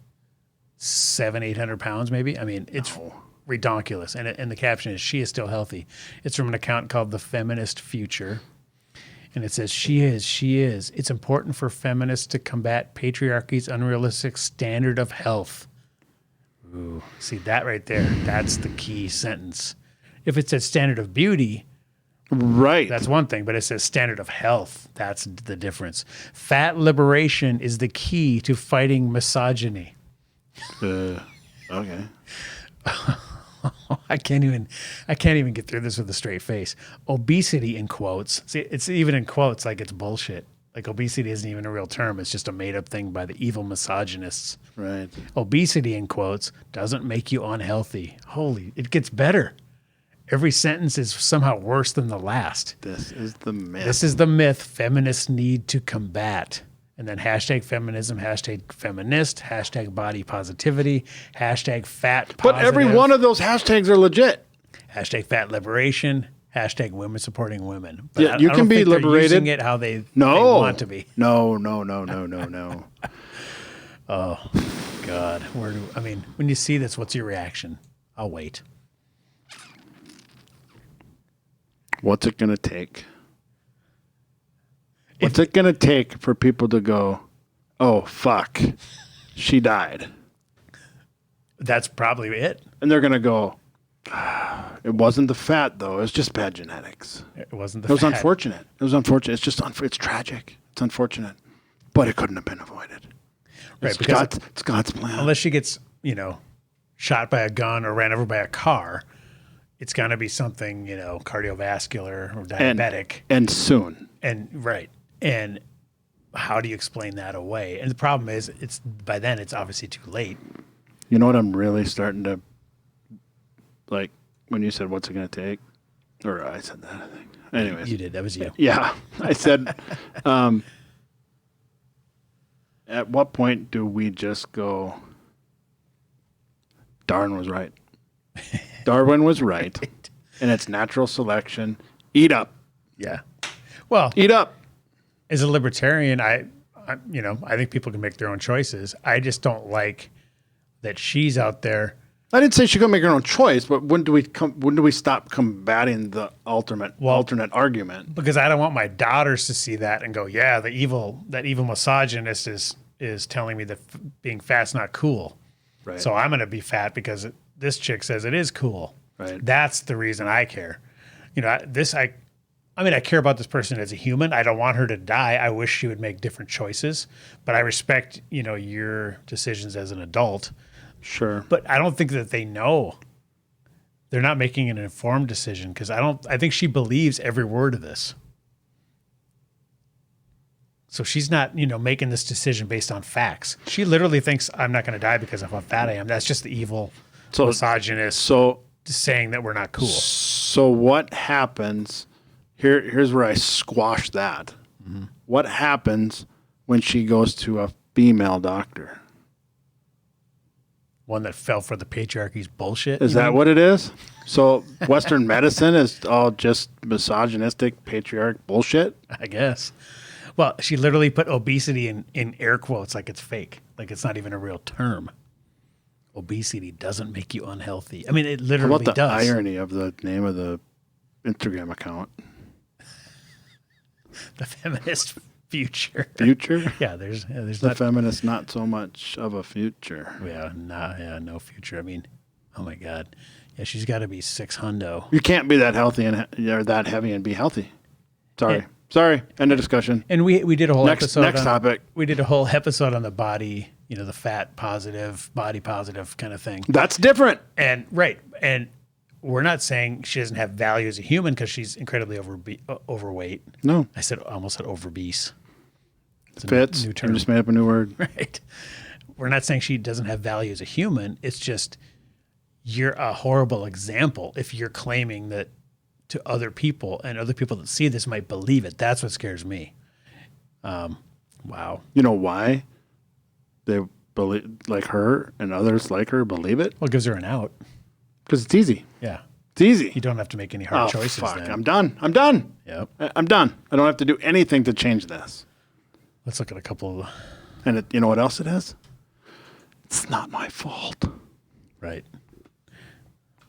700-800 pounds, maybe. I mean, it's redonkulous. And the caption is, she is still healthy. It's from an account called The Feminist Future. And it says, she is. It's important for feminists to combat patriarchy's unrealistic standard of health. Ooh, see that right there? That's the key sentence. If it said standard of beauty, Right. that's one thing, but it says standard of health. That's the difference. Fat liberation is the key to fighting misogyny. Okay. I can't even get through this with a straight face. Obesity in quotes. See, it's even in quotes like it's bullshit. Like obesity isn't even a real term. It's just a made up thing by the evil misogynists. Right. Obesity in quotes doesn't make you unhealthy. Holy, it gets better. Every sentence is somehow worse than the last. This is the myth. This is the myth feminists need to combat. And then hashtag feminism, hashtag feminist, hashtag body positivity, hashtag fat positive. But every one of those hashtags are legit. Hashtag fat liberation, hashtag women supporting women. But Yeah, you I can don't be think they're liberated. using it how they want to be. No. Oh, God. When you see this, what's your reaction? I'll wait. What's it going to take? What's it going to take for people to go, oh, fuck, she died? That's probably it. And they're going to go, it wasn't the fat, though. It was just bad genetics. It wasn't It was unfortunate. It was unfortunate. It's just it's tragic. It's unfortunate. But it couldn't have been avoided. Right, It's God's plan. Unless she gets, shot by a gun or ran over by a car, it's going to be something, cardiovascular or diabetic. And soon. And how do you explain that away? And the problem is, by then it's obviously too late. You know what I'm really starting to, like, when you said, what's it going to take? Or I said that, I think. Anyways. You did. That was you. Yeah. I said, at what point do we just go, Darwin was right. Darwin was right. And it's natural selection. Eat up. Yeah. Well, Eat up. as a libertarian, I think people can make their own choices. I just don't like that she's out there. I didn't say she could make her own choice, but when do we stop combating the alternate argument? Because I don't want my daughters to see that and go, yeah, that evil misogynist is telling me that being fat's not cool. Right. So I'm going to be fat because this chick says it is cool. Right. That's the reason I care. I care about this person as a human. I don't want her to die. I wish she would make different choices, but I respect, your decisions as an adult. Sure. But I don't think that they know. They're not making an informed decision because I think she believes every word of this. So she's not, making this decision based on facts. She literally thinks I'm not going to die because of how fat I am. That's just the evil misogynist saying that we're not cool. So what happens? Here's where I squash that. Mm-hmm. What happens when she goes to a female doctor? One that fell for the patriarchy's bullshit. Is that what it is? So Western medicine is all just misogynistic patriarch bullshit? I guess. Well, she literally put obesity in air quotes like it's fake. Like it's not even a real term. Obesity doesn't make you unhealthy. I mean, it literally does. How about the irony of the name of the Instagram account? The Feminist Future. Future? Yeah, there's the feminist, not so much of a future. Yeah, no future. I mean, oh my God. Yeah, she's got to be 600. You can't be that healthy or that heavy and be healthy. Sorry. End of discussion. And we did a whole episode. Next topic. We did a whole episode on the body, the fat positive, body positive kind of thing. That's different. And we're not saying she doesn't have value as a human because she's incredibly overweight. No. Almost said overbeese. It's Fits. new term. You just made up a new word. Right. We're not saying she doesn't have value as a human. It's just you're a horrible example if you're claiming that to other people, and other people that see this might believe it. That's what scares me. Wow. You know why they believe, like her and others like her, believe it? Well, it gives her an out. Because it's easy. Yeah. It's easy. You don't have to make any hard choices. Fuck. Then. I'm done. Yep. I'm done. I don't have to do anything to change this. Let's look at a couple of... And you know what else it is? It's not my fault. Right.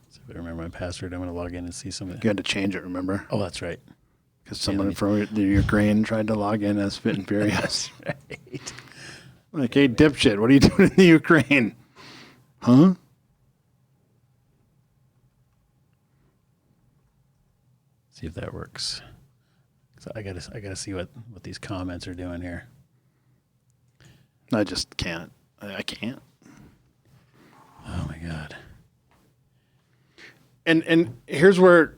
So if I remember my password, I'm going to log in and see something. You had to change it, remember? Oh, that's right. Because someone from the Ukraine tried to log in as Fit and Furious. That's right. Like, hey, dipshit, what are you doing in the Ukraine? Huh? See if that works. So I gotta see what these comments are doing here. I just can't. I can't. Oh my God. And here's where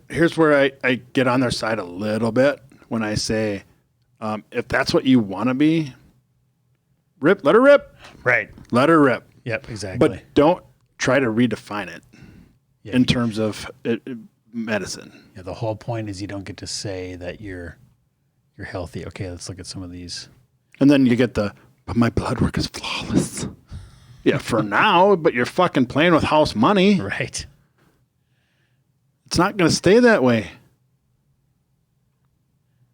I get on their side a little bit when I say, if that's what you want to be, let her rip. Right. Let her rip. Yep, exactly. But don't try to redefine it Yeah, in terms of medicine. Yeah, the whole point is you don't get to say that you're healthy. Okay, let's look at some of these. And then you get but my blood work is flawless. Yeah, for now, but you're fucking playing with house money. Right. It's not going to stay that way.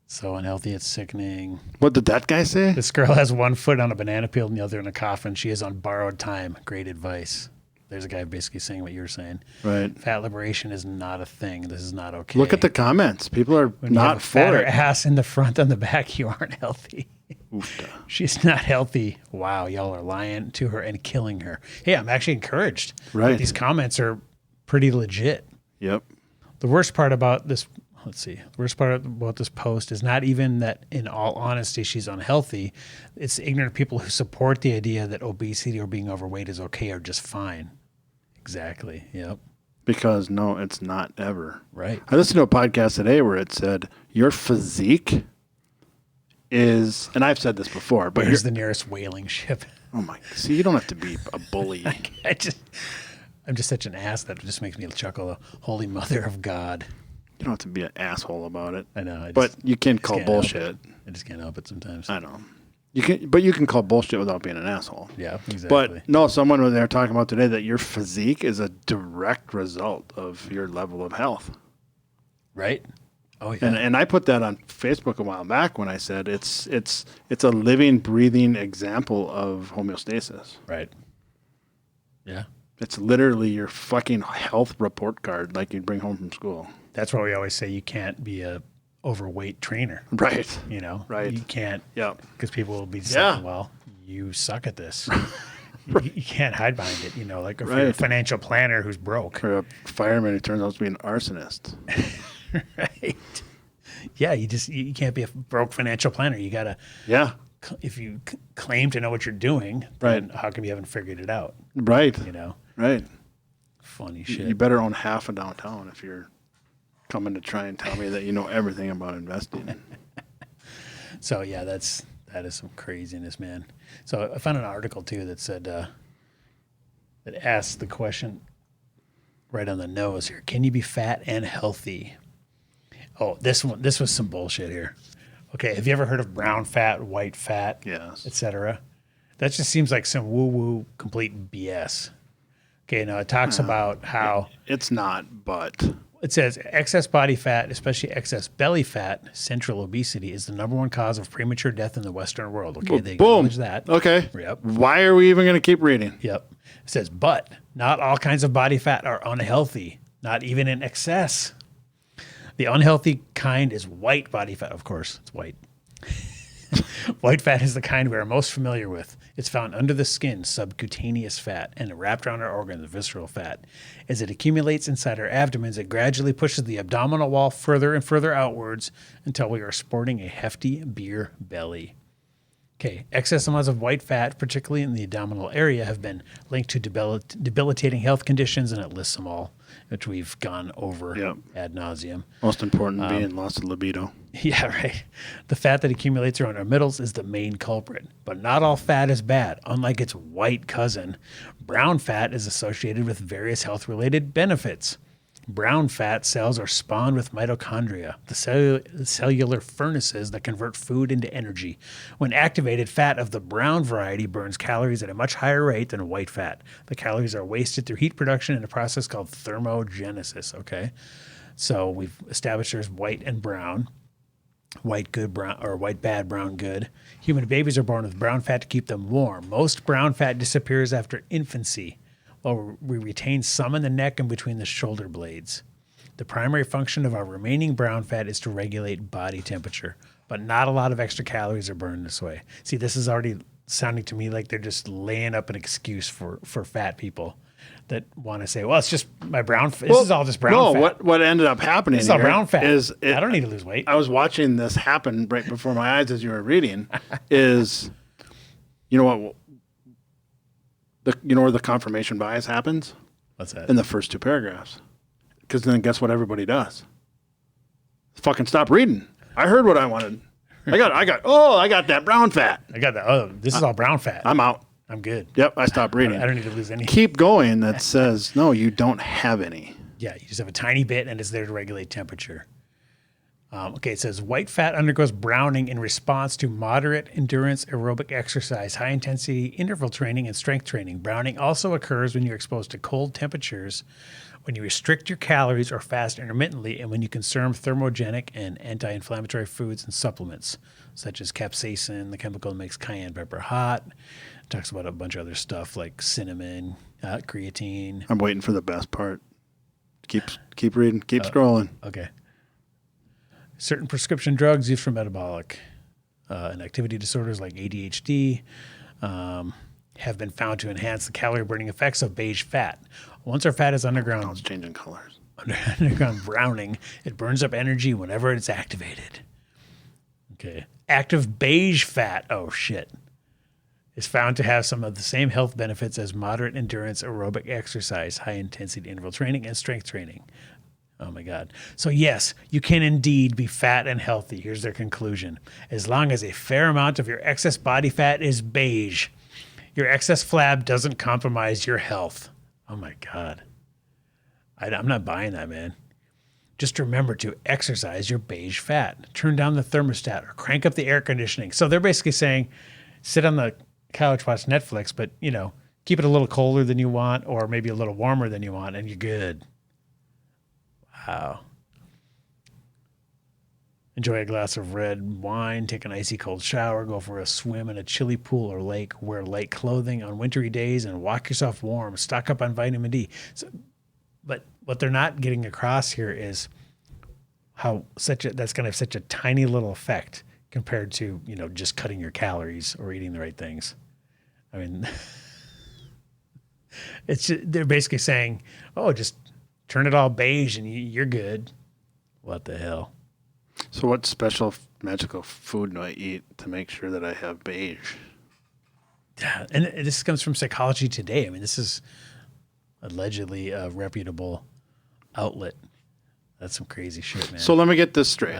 So unhealthy, it's sickening. What did that guy say? This girl has one foot on a banana peel and the other in a coffin. She is on borrowed time. Great advice. There's a guy basically saying what you're saying. Right. Fat liberation is not a thing. This is not okay. Look at the comments. People are when you have not a for fatter it. ass in the front on the back, you aren't healthy. Oofta. She's not healthy. Wow, y'all are lying to her and killing her. Hey, I'm actually encouraged. Right. These comments are pretty legit. Yep. The worst part about this, the worst part about this post is not even that, in all honesty, she's unhealthy. It's the ignorant people who support the idea that obesity or being overweight is okay or just fine. Exactly. Yep. Because no, it's not ever. Right. I listened to a podcast today where it said your physique is, and I've said this before, but Where's the nearest whaling ship? oh my, see, you don't have to be a bully. I'm just such an ass that it just makes me chuckle. The Holy Mother of God. You don't have to be an asshole about it. I know. But you can just call can't help bullshit. I just can't help it sometimes. I know. You can call bullshit without being an asshole. Yeah, exactly. But no, someone was there talking about today that your physique is a direct result of your level of health. Right? Oh yeah. And I put that on Facebook a while back when I said it's a living, breathing example of homeostasis. Right. Yeah. It's literally your fucking health report card like you'd bring home from school. That's why we always say you can't be a overweight trainer. Right. Right. You can't. Yeah. Because people will be saying, well, you suck at this. You can't hide behind it. Like if you're a financial planner who's broke. Or a fireman who turns out to be an arsonist. Right. Yeah. You can't be a broke financial planner. You got to. Yeah. If you claim to know what you're doing, then how come you haven't figured it out? Right. Right. Funny shit. You better own half of downtown if you're coming to try and tell me that you know everything about investing. So yeah, that is some craziness, man. So I found an article too that said that asked the question right on the nose here: can you be fat and healthy? Oh, this was some bullshit here. Okay, have you ever heard of brown fat, white fat, Yes. etc.? That just seems like some woo-woo complete BS. Okay, now it talks about how It's not, but it says excess body fat, especially excess belly fat, central obesity, is the number one cause of premature death in the Western world. Okay, they acknowledge that. Okay. Yep. Why are we even going to keep reading? Yep. It says, but not all kinds of body fat are unhealthy, not even in excess. The unhealthy kind is white body fat. Of course, it's white. White fat is the kind we are most familiar with. It's found under the skin, subcutaneous fat, and wrapped around our organs, visceral fat. As it accumulates inside our abdomens, it gradually pushes the abdominal wall further and further outwards until we are sporting a hefty beer belly. Okay, excess amounts of white fat, particularly in the abdominal area, have been linked to debilitating health conditions, and it lists them all, which we've gone over ad nauseum. Most important being loss of libido. Yeah, right. The fat that accumulates around our middles is the main culprit, but not all fat is bad. Unlike its white cousin, brown fat is associated with various health-related benefits. Brown fat cells are spawned with mitochondria, the cellular furnaces that convert food into energy. When activated, fat of the brown variety burns calories at a much higher rate than white fat. The calories are wasted through heat production in a process called thermogenesis, okay? So we've established there's white and brown. White good, brown, or white bad, brown good. Human babies are born with brown fat to keep them warm. Most brown fat disappears after infancy, while we retain some in the neck and between the shoulder blades. The primary function of our remaining brown fat is to regulate body temperature, but not a lot of extra calories are burned this way. See, this is already sounding to me like they're just laying up an excuse for fat people that want to say, well, it's just my brown fat. This is all just brown fat. No, what ended up happening This is all brown fat. is I don't need to lose weight. I was watching this happen right before my eyes as you were reading. Is, you know what? You know where the confirmation bias happens? What's that? In the first two paragraphs. Because then guess what everybody does? Fucking stop reading. I heard what I wanted. I got that brown fat. I got that. Oh, this is all brown fat. I'm out. I'm good. Yep, I stopped reading. I don't need to lose any. Keep going. That says, no, you don't have any. Yeah, you just have a tiny bit, and it's there to regulate temperature. Okay, it says white fat undergoes browning in response to moderate endurance aerobic exercise, high intensity interval training, and strength training. Browning also occurs when you're exposed to cold temperatures, when you restrict your calories or fast intermittently, and when you consume thermogenic and anti-inflammatory foods and supplements, such as capsaicin, the chemical that makes cayenne pepper hot. It talks about a bunch of other stuff like cinnamon, creatine. I'm waiting for the best part. Keep reading. Keep scrolling. Okay. Certain prescription drugs used for metabolic and activity disorders like ADHD have been found to enhance the calorie burning effects of beige fat. Once our fat is underground, Now it's changing colors. underground browning, it burns up energy whenever it's activated. Okay. Active beige fat, oh shit, is found to have some of the same health benefits as moderate endurance aerobic exercise, high intensity interval training, and strength training. Oh my God. So yes, you can indeed be fat and healthy. Here's their conclusion. As long as a fair amount of your excess body fat is beige, your excess flab doesn't compromise your health. Oh my God. I'm not buying that, man. Just remember to exercise your beige fat. Turn down the thermostat or crank up the air conditioning. So they're basically saying, sit on the couch, watch Netflix, but, keep it a little colder than you want or maybe a little warmer than you want, and you're good. Wow. Enjoy a glass of red wine, take an icy cold shower, go for a swim in a chilly pool or lake, wear light clothing on wintry days, and walk yourself warm. Stock up on vitamin D. But what they're not getting across here is how that's going to have such a tiny little effect compared to, just cutting your calories or eating the right things. I mean, they're basically saying, oh, just turn it all beige and you're good. What the hell? So what special magical food do I eat to make sure that I have beige? Yeah, and this comes from Psychology Today. I mean, this is allegedly a reputable outlet. That's some crazy shit, man. So let me get this straight.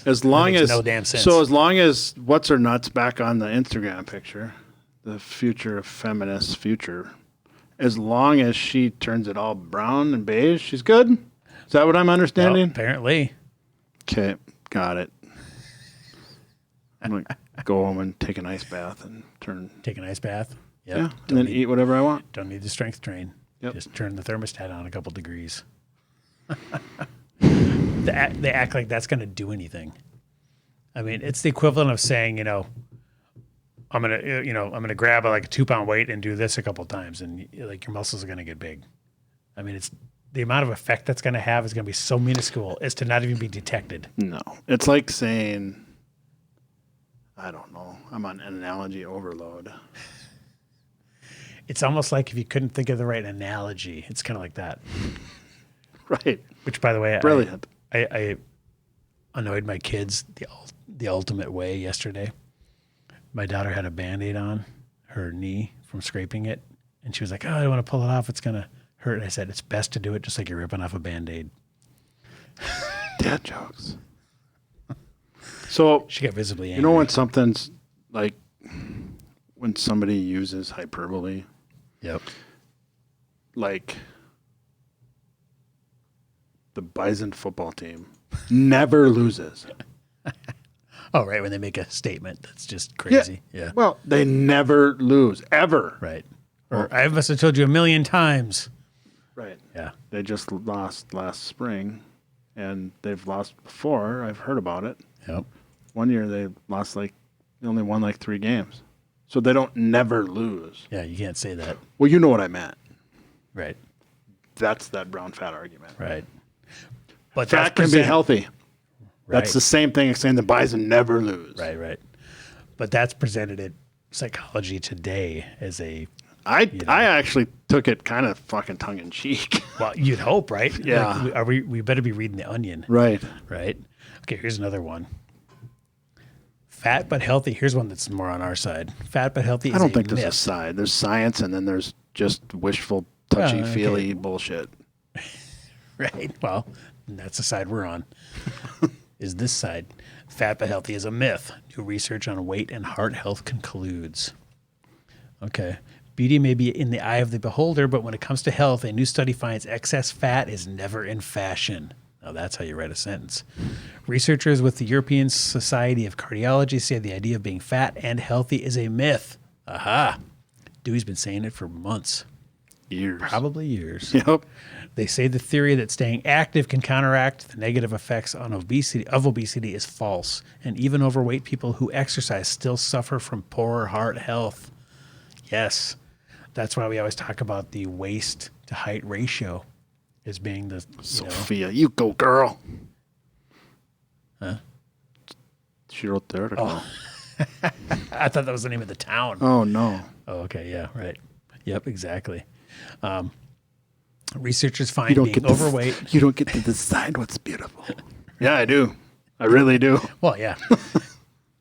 As long as no damn sense. So as long as what's her nuts back on the Instagram picture, the future of feminist future, as long as she turns it all brown and beige, she's good? Is that what I'm understanding? Well, apparently. Okay, got it. I'm going to go home and take an ice bath and Take an ice bath. Yep. Yeah, and then eat whatever I want. Don't need to strength train. Yep. Just turn the thermostat on a couple degrees. They act like that's going to do anything. I mean, it's the equivalent of saying, I'm gonna grab like a 2-pound weight and do this a couple of times, and like your muscles are gonna get big. I mean, it's the amount of effect that's gonna have is gonna be so minuscule as to not even be detected. No, it's like saying I don't know. I'm on analogy overload. It's almost like if you couldn't think of the right analogy, it's kind of like that. Right. Which, by the way, Brilliant. I annoyed my kids the ultimate way yesterday. My daughter had a Band-Aid on her knee from scraping it, and she was like, "Oh, I don't want to pull it off. It's going to hurt." And I said, "It's best to do it just like you're ripping off a Band-Aid." Dad jokes. So She got visibly angry. you know when something's like when somebody uses hyperbole, Yep. like the Bison football team never loses. Oh, right, when they make a statement that's just crazy. Yeah. Well, they never lose ever. Right. Or I must have told you a million times. Right. Yeah. They just lost last spring, and they've lost before. I've heard about it. Yep. One year they only won like 3 games. So they don't never lose. Yeah, you can't say that. Well, you know what I meant. Right. That's that brown fat argument. Right. But Fat can be healthy. Right. That's the same thing as saying the Bison never lose. Right, right. But that's presented in Psychology Today as a, I actually took it kind of fucking tongue in cheek. well, you'd hope, right? Yeah. Like, we better be reading The Onion, Right. right? Okay, here's another one. Fat but healthy. Here's one that's more on our side. Fat but healthy is I don't a think there's a myth. side. There's science, and then there's just wishful, touchy-feely bullshit. Right. Well, that's the side we're on. Is this side. Fat but healthy is a myth. New research on weight and heart health concludes. Okay. Beauty may be in the eye of the beholder, but when it comes to health, a new study finds excess fat is never in fashion. Now that's how you write a sentence. Researchers with the European Society of Cardiology say the idea of being fat and healthy is a myth. Aha. Dewey's been saying it for months. Years. Probably years. Yep. They say the theory that staying active can counteract the negative effects on obesity is false, and even overweight people who exercise still suffer from poorer heart health. Yes, that's why we always talk about the waist to height ratio as being the Sophia, you go, girl. Huh? She wrote the article. Oh. I thought that was the name of the town. Oh, no. Oh, okay, yeah, right. Yep, exactly. Researchers find You don't being get overweight. You don't get to decide what's beautiful. Yeah, I do. I really do. Well, yeah,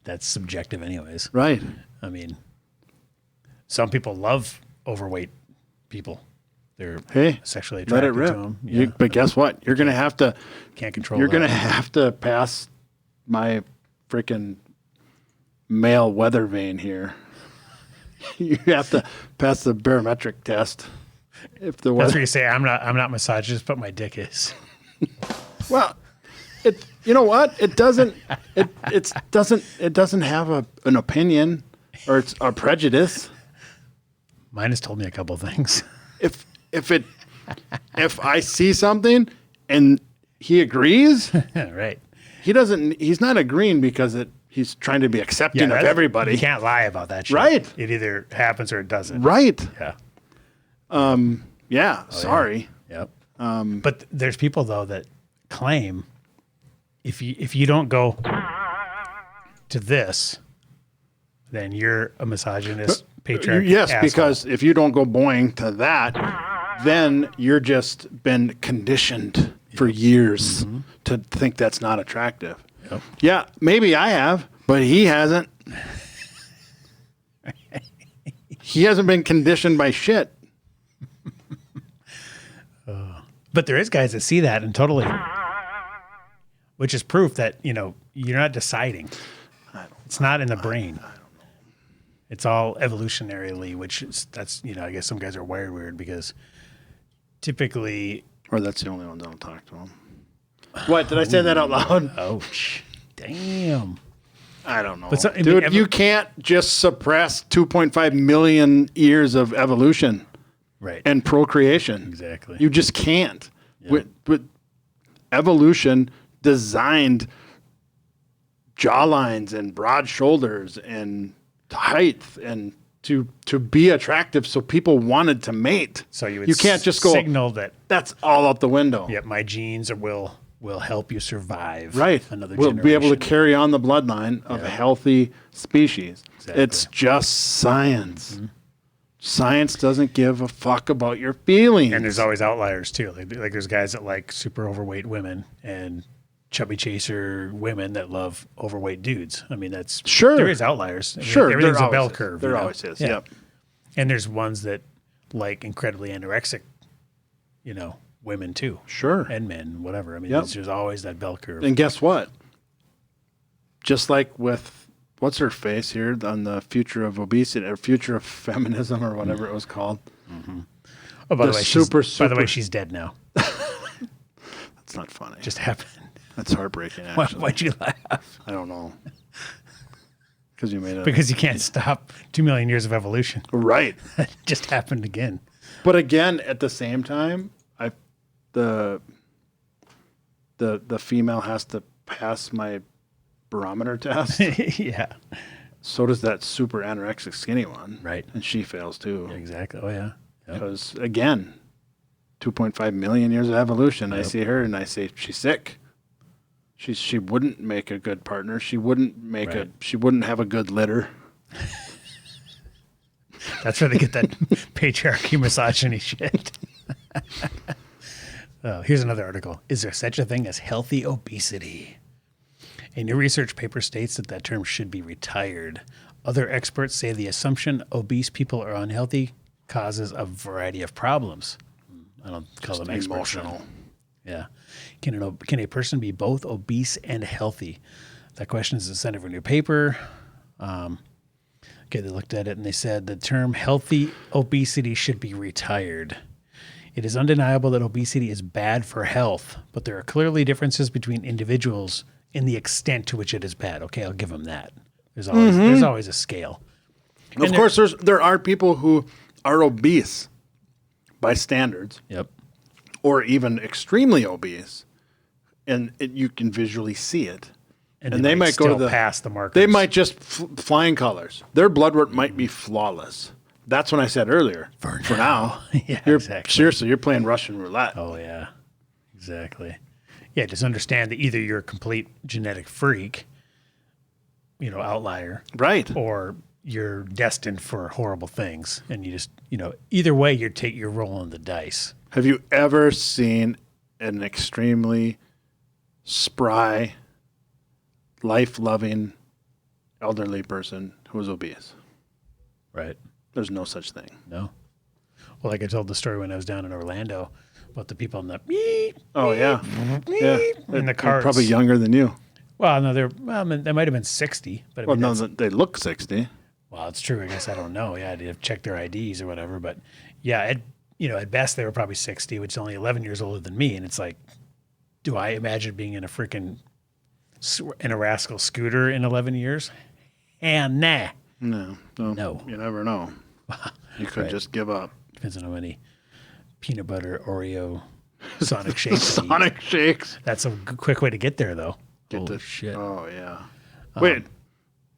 that's subjective, anyways. Right. I mean, some people love overweight people. They're sexually let attracted it rip. to them. Yeah. But guess what? You're gonna have to. Can't control. You're gonna that. have to pass my freaking male weather vane here. You have to pass the barometric test. If the That's weather, where you say I'm not misogynist, but my dick is. well, it. You know what? It doesn't. It doesn't have an opinion or it's a prejudice. Mine has told me a couple things. If I see something and he agrees, Right. he's not agreeing because he's trying to be accepting of everybody. You can't lie about that shit. Right. It either happens or it doesn't. Right. Yeah. Yeah. Sorry. Yep. But there's people though that claim if you don't go to this, then you're a misogynist, patriarchal. Yes, asshole. because if you don't go boing to that, then you're just been conditioned for years to think that's not attractive. Yep. Yeah, maybe I have, but he hasn't. He hasn't been conditioned by shit. But there is guys that see that and totally, which is proof that you're not deciding. It's not in the brain. It's all evolutionarily, I guess some guys are wired weird because typically. Or that's the only one that don't talk to him. What? Did I say that out loud? Ouch. Damn. I don't know. But Dude, you can't just suppress 2.5 million years of evolution right. and procreation. Exactly. You just can't. With evolution designed jawlines and broad shoulders and height and to be attractive so people wanted to mate. So you can't just go signal that that's all out the window. my genes will will help you survive Right. another We'll generation. be able to carry on the bloodline of a healthy species. Exactly. It's just science. Science doesn't give a fuck about your feelings. And there's always outliers too. Like there's guys that like super overweight women and chubby chaser women that love overweight dudes. I mean, that's Sure. There is outliers. I mean, Sure, everything's there a bell always is. curve. There you know? always is. Yeah. Yep. And there's ones that like incredibly anorexic, women too. Sure. And men, whatever. I mean, Yep. there's always that bell curve. And guess what? Just like with what's her face here on the future of obesity or future of feminism or whatever it was called. Oh, by the way, super- she's dead now. That's not funny. Just happened. That's heartbreaking. Actually, Why'd you laugh? I don't know. Because you made it Because you can't stop 2 million years of evolution. right. It just happened again. But again, at the same time, the female has to pass my barometer test. Yeah. So does that super anorexic skinny one. Right. And she fails too. Exactly. Oh, yeah. Yep. Because again, 2.5 million years of evolution. I see her and I say she's sick. She wouldn't make a good partner. She wouldn't make she wouldn't have a good litter. That's where they get that patriarchy, misogyny shit. Oh, here's another article. Is there such a thing as healthy obesity? A new research paper states that term should be retired. Other experts say the assumption obese people are unhealthy causes a variety of problems. I don't call them experts. Emotional. Yeah. Can a person be both obese and healthy? That question is the center of a new paper. They looked at it and they said the term healthy obesity should be retired. It is undeniable that obesity is bad for health, but there are clearly differences between individuals in the extent to which it is bad. Okay, I'll give them that. There's always a scale. Of course, there are people who are obese by standards. Yep. Or even extremely obese, and you can visually see it. And they might go to still pass the markers. They might just flying colors. Their blood work might be flawless. That's when I said earlier. For now. Yeah, exactly. Seriously, you're playing Russian roulette. Oh, yeah, exactly. Yeah, just understand that either you're a complete genetic freak, outlier, Right. or you're destined for horrible things. And you just, either way, you're rolling the dice. Have you ever seen an extremely spry, life-loving, elderly person who is obese? Right. There's no such thing. No. Well, like I told the story when I was down in Orlando about the people in the Oh, yeah. Yeah. in the They're cars. probably younger than you. Well, no, they might have been 60, but Well, no, they look 60. Well, it's true. I guess I don't know. Yeah, I'd have to check their IDs or whatever. But yeah, at best they were probably 60, which is only 11 years older than me. And it's like, do I imagine being in a rascal scooter in 11 years? And nah. No. You never know. You could just give up. Depends on how many peanut butter Oreo Sonic shakes. Sonic shakes. That's a quick way to get there, though. Holy shit. Oh, yeah. Wait,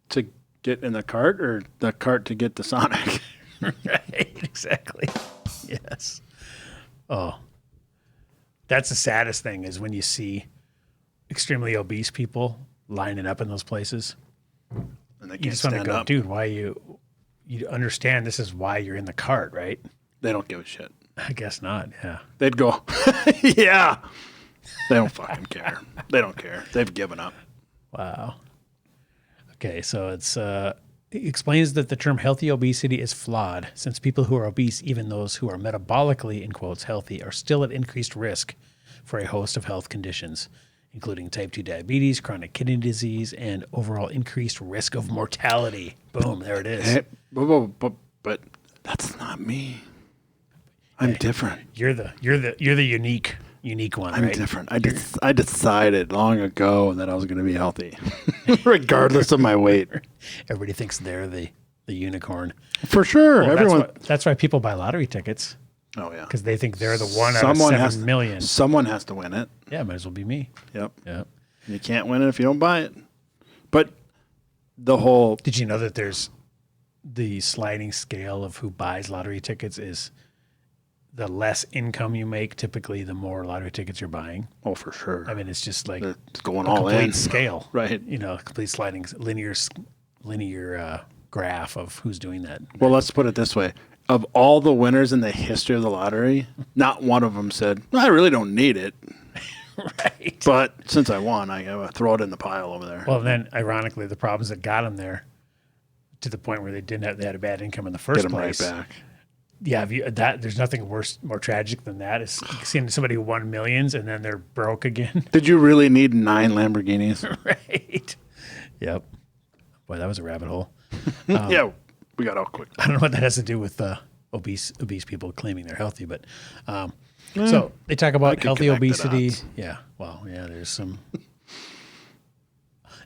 to get in the cart or the cart to get the Sonic? Right, exactly. Yes. Oh, that's the saddest thing is when you see extremely obese people lining up in those places. And they You can't just want to stand go, up. dude, why you understand this is why you're in the cart, right? They don't give a shit. I guess not. Yeah. They'd go, yeah. They don't fucking care. They don't care. They've given up. Wow. Okay, so it explains that the term healthy obesity is flawed since people who are obese, even those who are metabolically, in quotes, healthy, are still at increased risk for a host of health conditions, including type 2 diabetes, chronic kidney disease, and overall increased risk of mortality. Boom, there it is. Hey, but that's not me. I'm different. You're the unique one, I'm right? different. I decided long ago that I was going to be healthy, regardless of my weight. Everybody thinks they're the unicorn. For sure. Well, Everyone. That's why people buy lottery tickets, Oh yeah. because they think they're the one out of 7 million. Someone has to win it. Yeah, might as well be me. Yep. Yep. You can't win it if you don't buy it. But the whole Did you know that there's the sliding scale of who buys lottery tickets is the less income you make, typically the more lottery tickets you're buying. Oh, for sure. I mean, it's just like It's going a all complete in. scale, Right. You know, a complete sliding linear graph of who's doing that. Well, let's put it this way. Of all the winners in the history of the lottery, not one of them said, well, I really don't need it. Right. But since I won, I gotta throw it in the pile over there. Well, then, ironically, the problems that got them there to the point where they had a bad income in the first Get them place. right back. Yeah, there's nothing worse, more tragic than that. Is seeing somebody who won millions and then they're broke again. Did you really need 9 Lamborghinis? Right. Yep. Boy, that was a rabbit hole. Yeah, we got out quick. I don't know what that has to do with obese people claiming they're healthy, but so they talk about healthy connect the obesity. dots. Yeah. Well, yeah. There's some.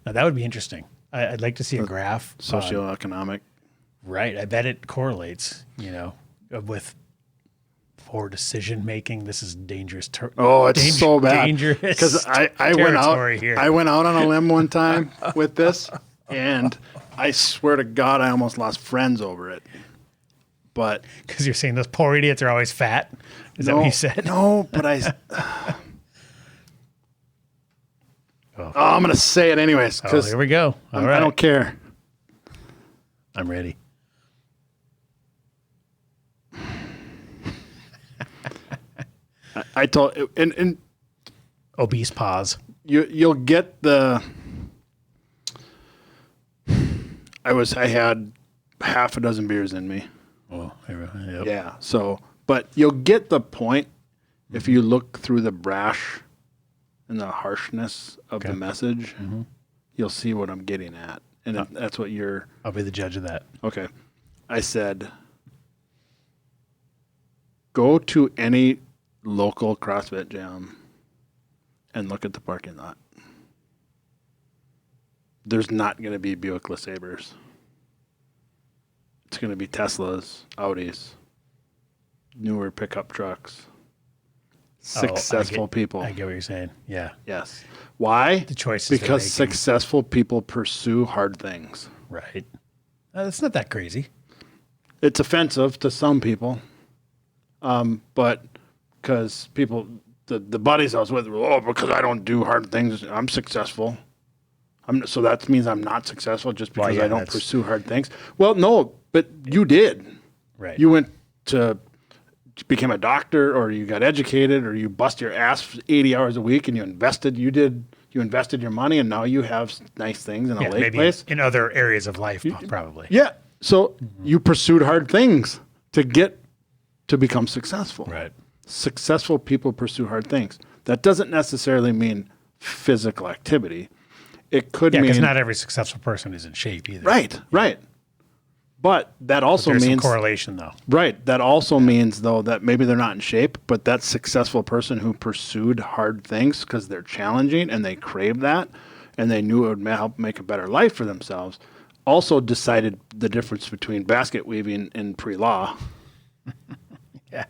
Now that would be interesting. I'd like to see a graph. Socioeconomic. Right. I bet it correlates. You know, with poor decision making. This is dangerous. It's so bad. Dangerous. Because I went out. Here. I went out on a limb one time with this, and I swear to God, I almost lost friends over it. But because you're saying those poor idiots are always fat. Is that what you said? No, but I'm going to say it anyways. Oh, here we go. All right. I don't care. I'm ready. I told and Obese pause. you'll get the. I had half a dozen beers in me. Oh, yep. Yeah. So, but you'll get the point if you look through the brash and the harshness of the message. Mm-hmm. You'll see what I'm getting at, and that's what you're. I'll be the judge of that. Okay. I said, go to any local CrossFit gym and look at the parking lot. There's not going to be Buick LeSabres. It's going to be Teslas, Audis, newer pickup trucks, successful people. I get what you're saying. Yeah. Yes. Why? The choices because they're making. successful people pursue hard things. Right. That's not that crazy. It's offensive to some people, but because people, the buddies I was with, were, because I don't do hard things, I'm successful. So that means I'm not successful just because I don't pursue hard things. Well, no, but you did. Right. You went to became a doctor, or you got educated, or you bust your ass 80 hours a week, and you invested. You invested your money, and now you have nice things in a lake maybe place. In other areas of life, probably. Yeah. So you pursued hard things to become successful. Right. Successful people pursue hard things. That doesn't necessarily mean physical activity. It could mean because not every successful person is in shape either. Right. But that also There's means some correlation, though. Right. That also means, though, that maybe they're not in shape, but that successful person who pursued hard things because they're challenging and they crave that, and they knew it would help make a better life for themselves, also decided the difference between basket weaving and pre-law. Yeah.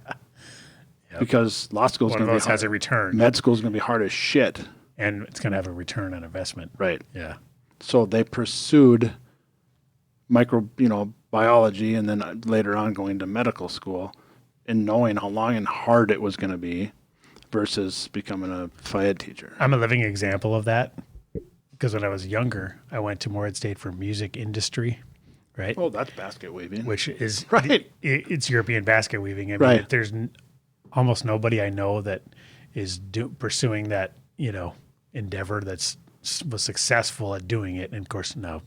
Yep. Because law school is going to be hard. has a return. Med school is going to be hard as shit. And it's going to have a return on investment. Right. Yeah. So they pursued biology, and then later on going to medical school, and knowing how long and hard it was going to be versus becoming a FIED teacher. I'm a living example of that because when I was younger, I went to Morehead State for music industry, right? Oh, that's basket weaving. Which is right. It's European basket weaving. I mean, right. There's almost nobody I know that is pursuing that, endeavor was successful at doing it. And of course, now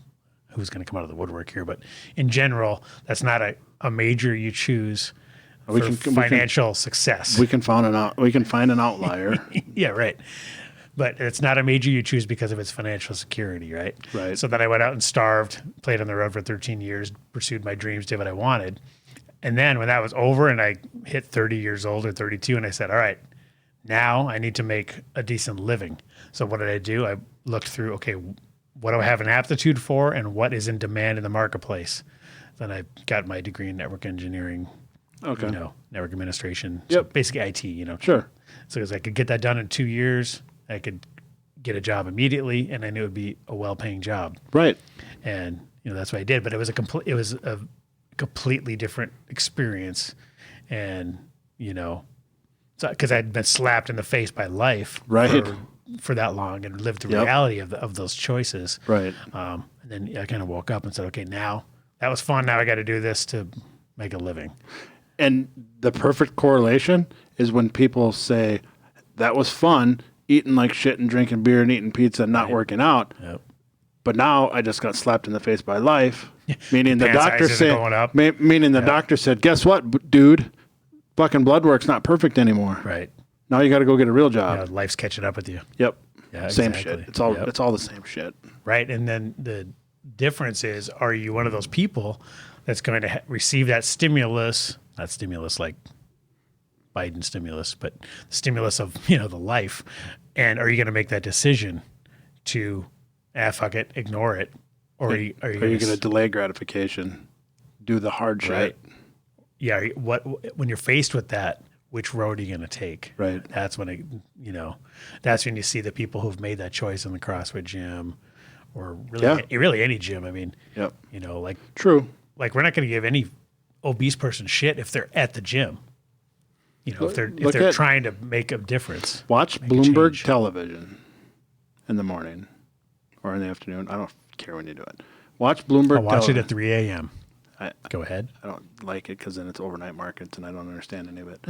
who's going to come out of the woodwork here? But in general, that's not a major you choose for financial success. We can find an outlier. Yeah, right. But it's not a major you choose because of its financial security, right? Right. So then I went out and starved, played on the road for 13 years, pursued my dreams, did what I wanted. And then when that was over and I hit 30 years old or 32, and I said, all right, now I need to make a decent living. So what did I do? I looked through, okay, what do I have an aptitude for and what is in demand in the marketplace? Then I got my degree in network engineering, network administration. Yep. So basically IT, Sure. So because I could get that done in 2 years, I could get a job immediately, and I knew it would be a well-paying job. Right. And that's what I did. But it was a completely different experience, and so because I'd been slapped in the face by life Right. for that long and lived the Yep. reality of those choices. Right. And then I kind of woke up and said, okay, now that was fun. Now I got to do this to make a living. And the perfect correlation is when people say, that was fun, eating like shit and drinking beer and eating pizza and not working out. Yep. But now I just got slapped in the face by life, meaning the Pant doctor sizes are said, going up. meaning the doctor said, guess what, dude? Fucking blood work's not perfect anymore. Right. Now you got to go get a real job. Life's catching up with you. Yep. Yeah, Same exactly. shit. It's all Yep. it's all the same shit. Right. And then the difference is, are you one of those people that's going to receive that stimulus, not stimulus like Biden stimulus, but the stimulus of, the life. And are you going to make that decision to, fuck it, ignore it? Or are you going to delay gratification, do the hard shit? Right. Yeah. When you're faced with that, which road are you going to take? Right. That's when that's when you see the people who've made that choice in the CrossFit gym, or really any gym. I mean, Yep. Like True. like we're not going to give any obese person shit if they're at the gym. If they're Look trying to make a difference. Watch make a Bloomberg change. television in the morning or in the afternoon. I don't care when you do it. Watch Bloomberg I'll watch it television. at 3 a.m. I- Go ahead. I don't like it because then it's overnight markets and I don't understand any of it.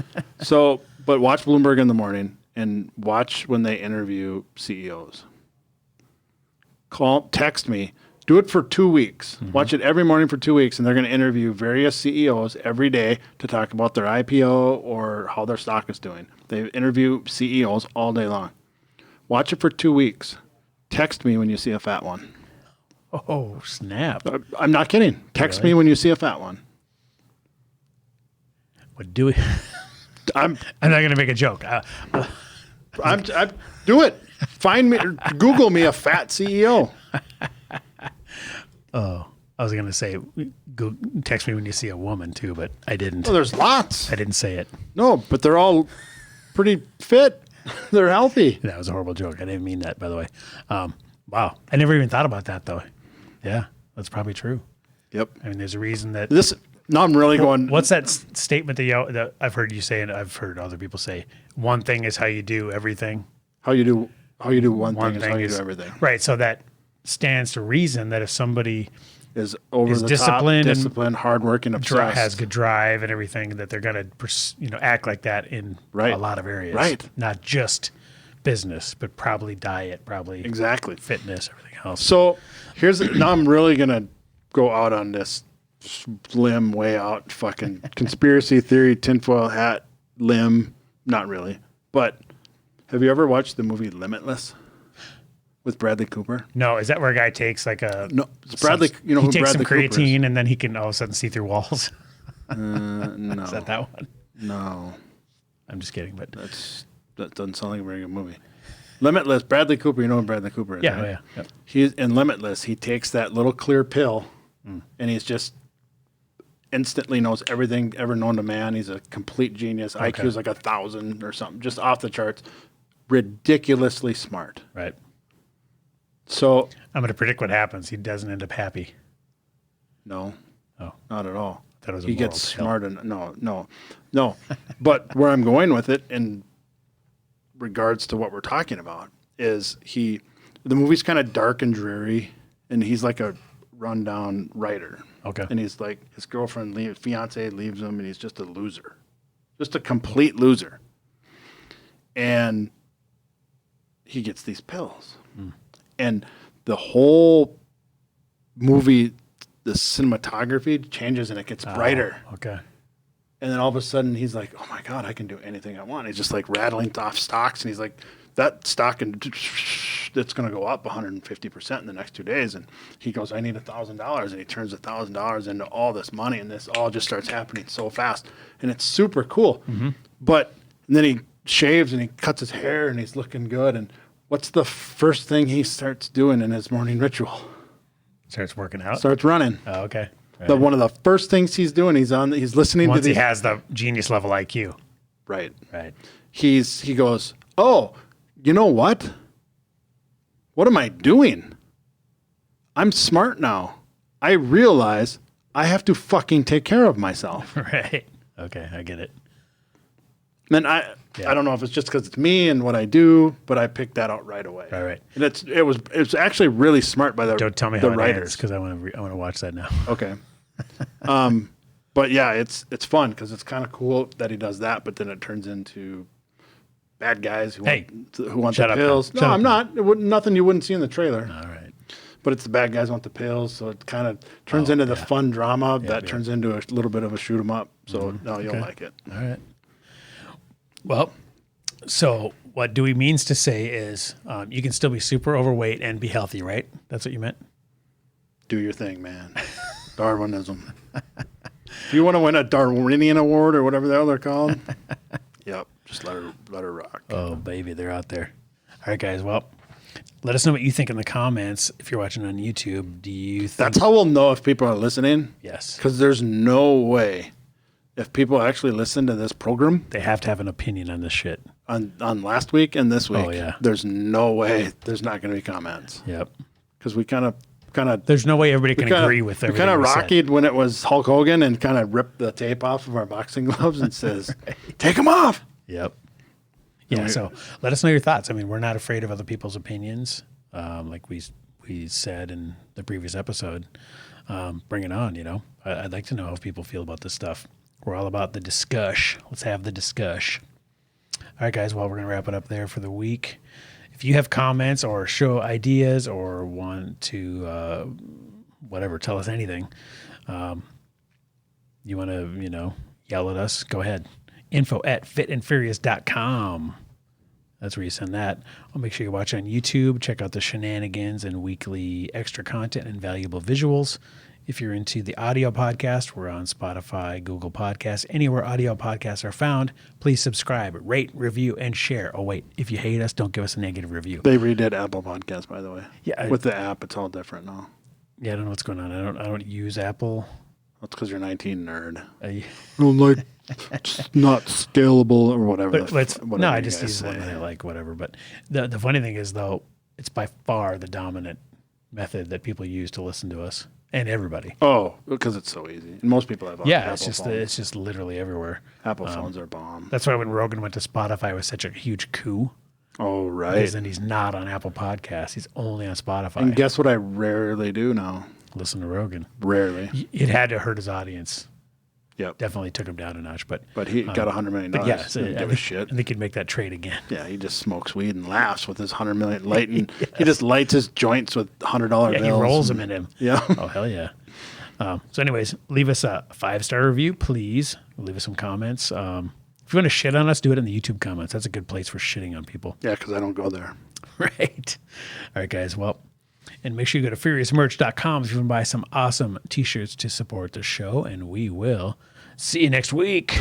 But watch Bloomberg in the morning and watch when they interview CEOs. Text me. Do it for 2 weeks. Mm-hmm. Watch it every morning for 2 weeks, and they're going to interview various CEOs every day to talk about their IPO or how their stock is doing. They interview CEOs all day long. Watch it for 2 weeks. Text me when you see a fat one. Oh, snap. I'm not kidding. Text me when you see a fat one. What do we? I'm I'm not going to make a joke. do it. Find me, Google me a fat CEO. I was going to say, go text me when you see a woman too, but I didn't. Well, there's lots. I didn't say it. No, but they're all pretty fit. They're healthy. That was a horrible joke. I didn't mean that, by the way. Wow. I never even thought about that, though. Yeah, that's probably true. Yep. I mean, there's a reason that. Now I'm really going. What's that statement that I've heard you say, and I've heard other people say? One thing is how you do everything. How you do one thing is how you do everything. Right. So that stands to reason that if somebody Is over is the disciplined top, and disciplined, hardworking, obsessed. has good drive and everything, that they're going to act like that in Right. a lot of areas. Right. Not just business, but probably diet, probably Exactly. fitness, everything else. So now I'm really gonna go out on this limb, way out, fucking conspiracy theory, tinfoil hat limb. Not really, but have you ever watched the movie Limitless with Bradley Cooper? No, is that where a guy takes like a No, it's Bradley. You know he who takes Bradley some Cooper is? creatine and then he can all of a sudden see through walls? No, Is that one? no, I'm just kidding, but that doesn't sound like a very good movie. Limitless, Bradley Cooper. You know who Bradley Cooper is? yeah, right? oh, yeah. Yep. He's in Limitless. He takes that little clear pill, and he's just instantly knows everything ever known to man. He's a complete genius. IQ is like 1,000 or something, just off the charts. Ridiculously smart. Right. So I'm going to predict what happens. He doesn't end up happy. no, Oh, not at all. that was a He moral gets tale. smart and no. But where I'm going with it in regards to what we're talking about is the movie's kind of dark and dreary, and he's like a rundown writer. Okay. And he's like, his fiance leaves him, and he's just a loser, just a complete loser. And he gets these pills, and the whole movie, the cinematography changes, and it gets brighter. Okay. And then all of a sudden, he's like, "Oh my God, I can do anything I want." He's just like rattling off stocks, and he's like, "That stock that's going to go up 150% in the next 2 days." And he goes, "I need $1,000," and he turns $1,000 into all this money, and this all just starts happening so fast, and it's super cool. But and then he shaves and he cuts his hair, and he's looking good. And what's the first thing he starts doing in his morning ritual? Starts working out. Starts running. Oh, okay. Right. One of the first things he's doing, he's listening Once to he these. has the genius level IQ. Right. Right. He goes, "Oh, you know what? What am I doing? I'm smart now. I realize I have to fucking take care of myself." Right. Okay. I get it. And I don't know if it's just because it's me and what I do, but I picked that out right away. Right. And it's actually really smart by the Don't tell me the how it writers ends because I want to watch that now. Okay. But yeah, it's fun because it's kind of cool that he does that, but then it turns into bad guys who want shut the up pills. now. No, Shut I'm up not. Nothing you wouldn't see in the trailer. All right. But it's the bad guys want the pills, so it kind of turns into the fun drama that turns into a little bit of a shoot 'em up. So no, you'll like it. All right. Well, so what Dewey means to say is you can still be super overweight and be healthy, right? That's what you meant? Do your thing, man. Darwinism. If you want to win a Darwinian award or whatever the hell they're called, yep, just let her rock. Oh, baby, they're out there. All right, guys. Well, let us know what you think in the comments. If you're watching on YouTube, do you think... That's how we'll know if people are listening. Yes. Because there's no way, if people actually listen to this program... They have to have an opinion on this shit. On last week and this week, yeah. There's no way there's not going to be comments. Yep. Because we kind of... There's no way everybody can agree with everything. We kind of said. rockied when it was Hulk Hogan and kind of ripped the tape off of our boxing gloves and says, take them off. Yep. Yeah, so let us know your thoughts. I mean, we're not afraid of other people's opinions, like we said in the previous episode. Bring it on, you know. I'd like to know how people feel about this stuff. We're all about the discuss. Let's have the discuss. All right, guys, well, we're going to wrap it up there for the week. If you have comments or show ideas or want to, tell us anything, you want to, yell at us, go ahead. info@fitandfurious.com. That's where you send that. I'll make sure you watch on YouTube. Check out the shenanigans and weekly extra content and valuable visuals. If you're into the audio podcast, we're on Spotify, Google Podcasts, anywhere audio podcasts are found. Please subscribe, rate, review, and share. Oh, wait. If you hate us, don't give us a negative review. They redid Apple Podcasts, by the way. Yeah. With the app, it's all different now. Yeah, I don't know what's going on. I don't use Apple. That's because you're 19 nerd. I'm like, it's not scalable or whatever. I just use one that I like, whatever. But the funny thing is, though, it's by far the dominant method that people use to listen to us and everybody. Oh, because it's so easy. And most people have Apple phones. It's just literally everywhere. Apple phones are bomb. That's why when Rogan went to Spotify, it was such a huge coup. Oh, right. Because then he's not on Apple Podcasts. He's only on Spotify. And guess what I rarely do now? Listen to Rogan. Rarely. It had to hurt his audience. Yep. Definitely took him down a notch. But he got $100 million. But yeah, so give a shit. I think he'd make that trade again. Yeah, he just smokes weed and laughs with his $100 million lighting. Yes. He just lights his joints with $100 bills. He rolls them in him. Yeah. Oh, hell yeah. So anyways, leave us a 5-star review, please. Leave us some comments. If you want to shit on us, do it in the YouTube comments. That's a good place for shitting on people. Yeah, because I don't go there. Right. All right, guys. Well, and make sure you go to FuriousMerch.com if you want to buy some awesome T-shirts to support the show. And we will see you next week.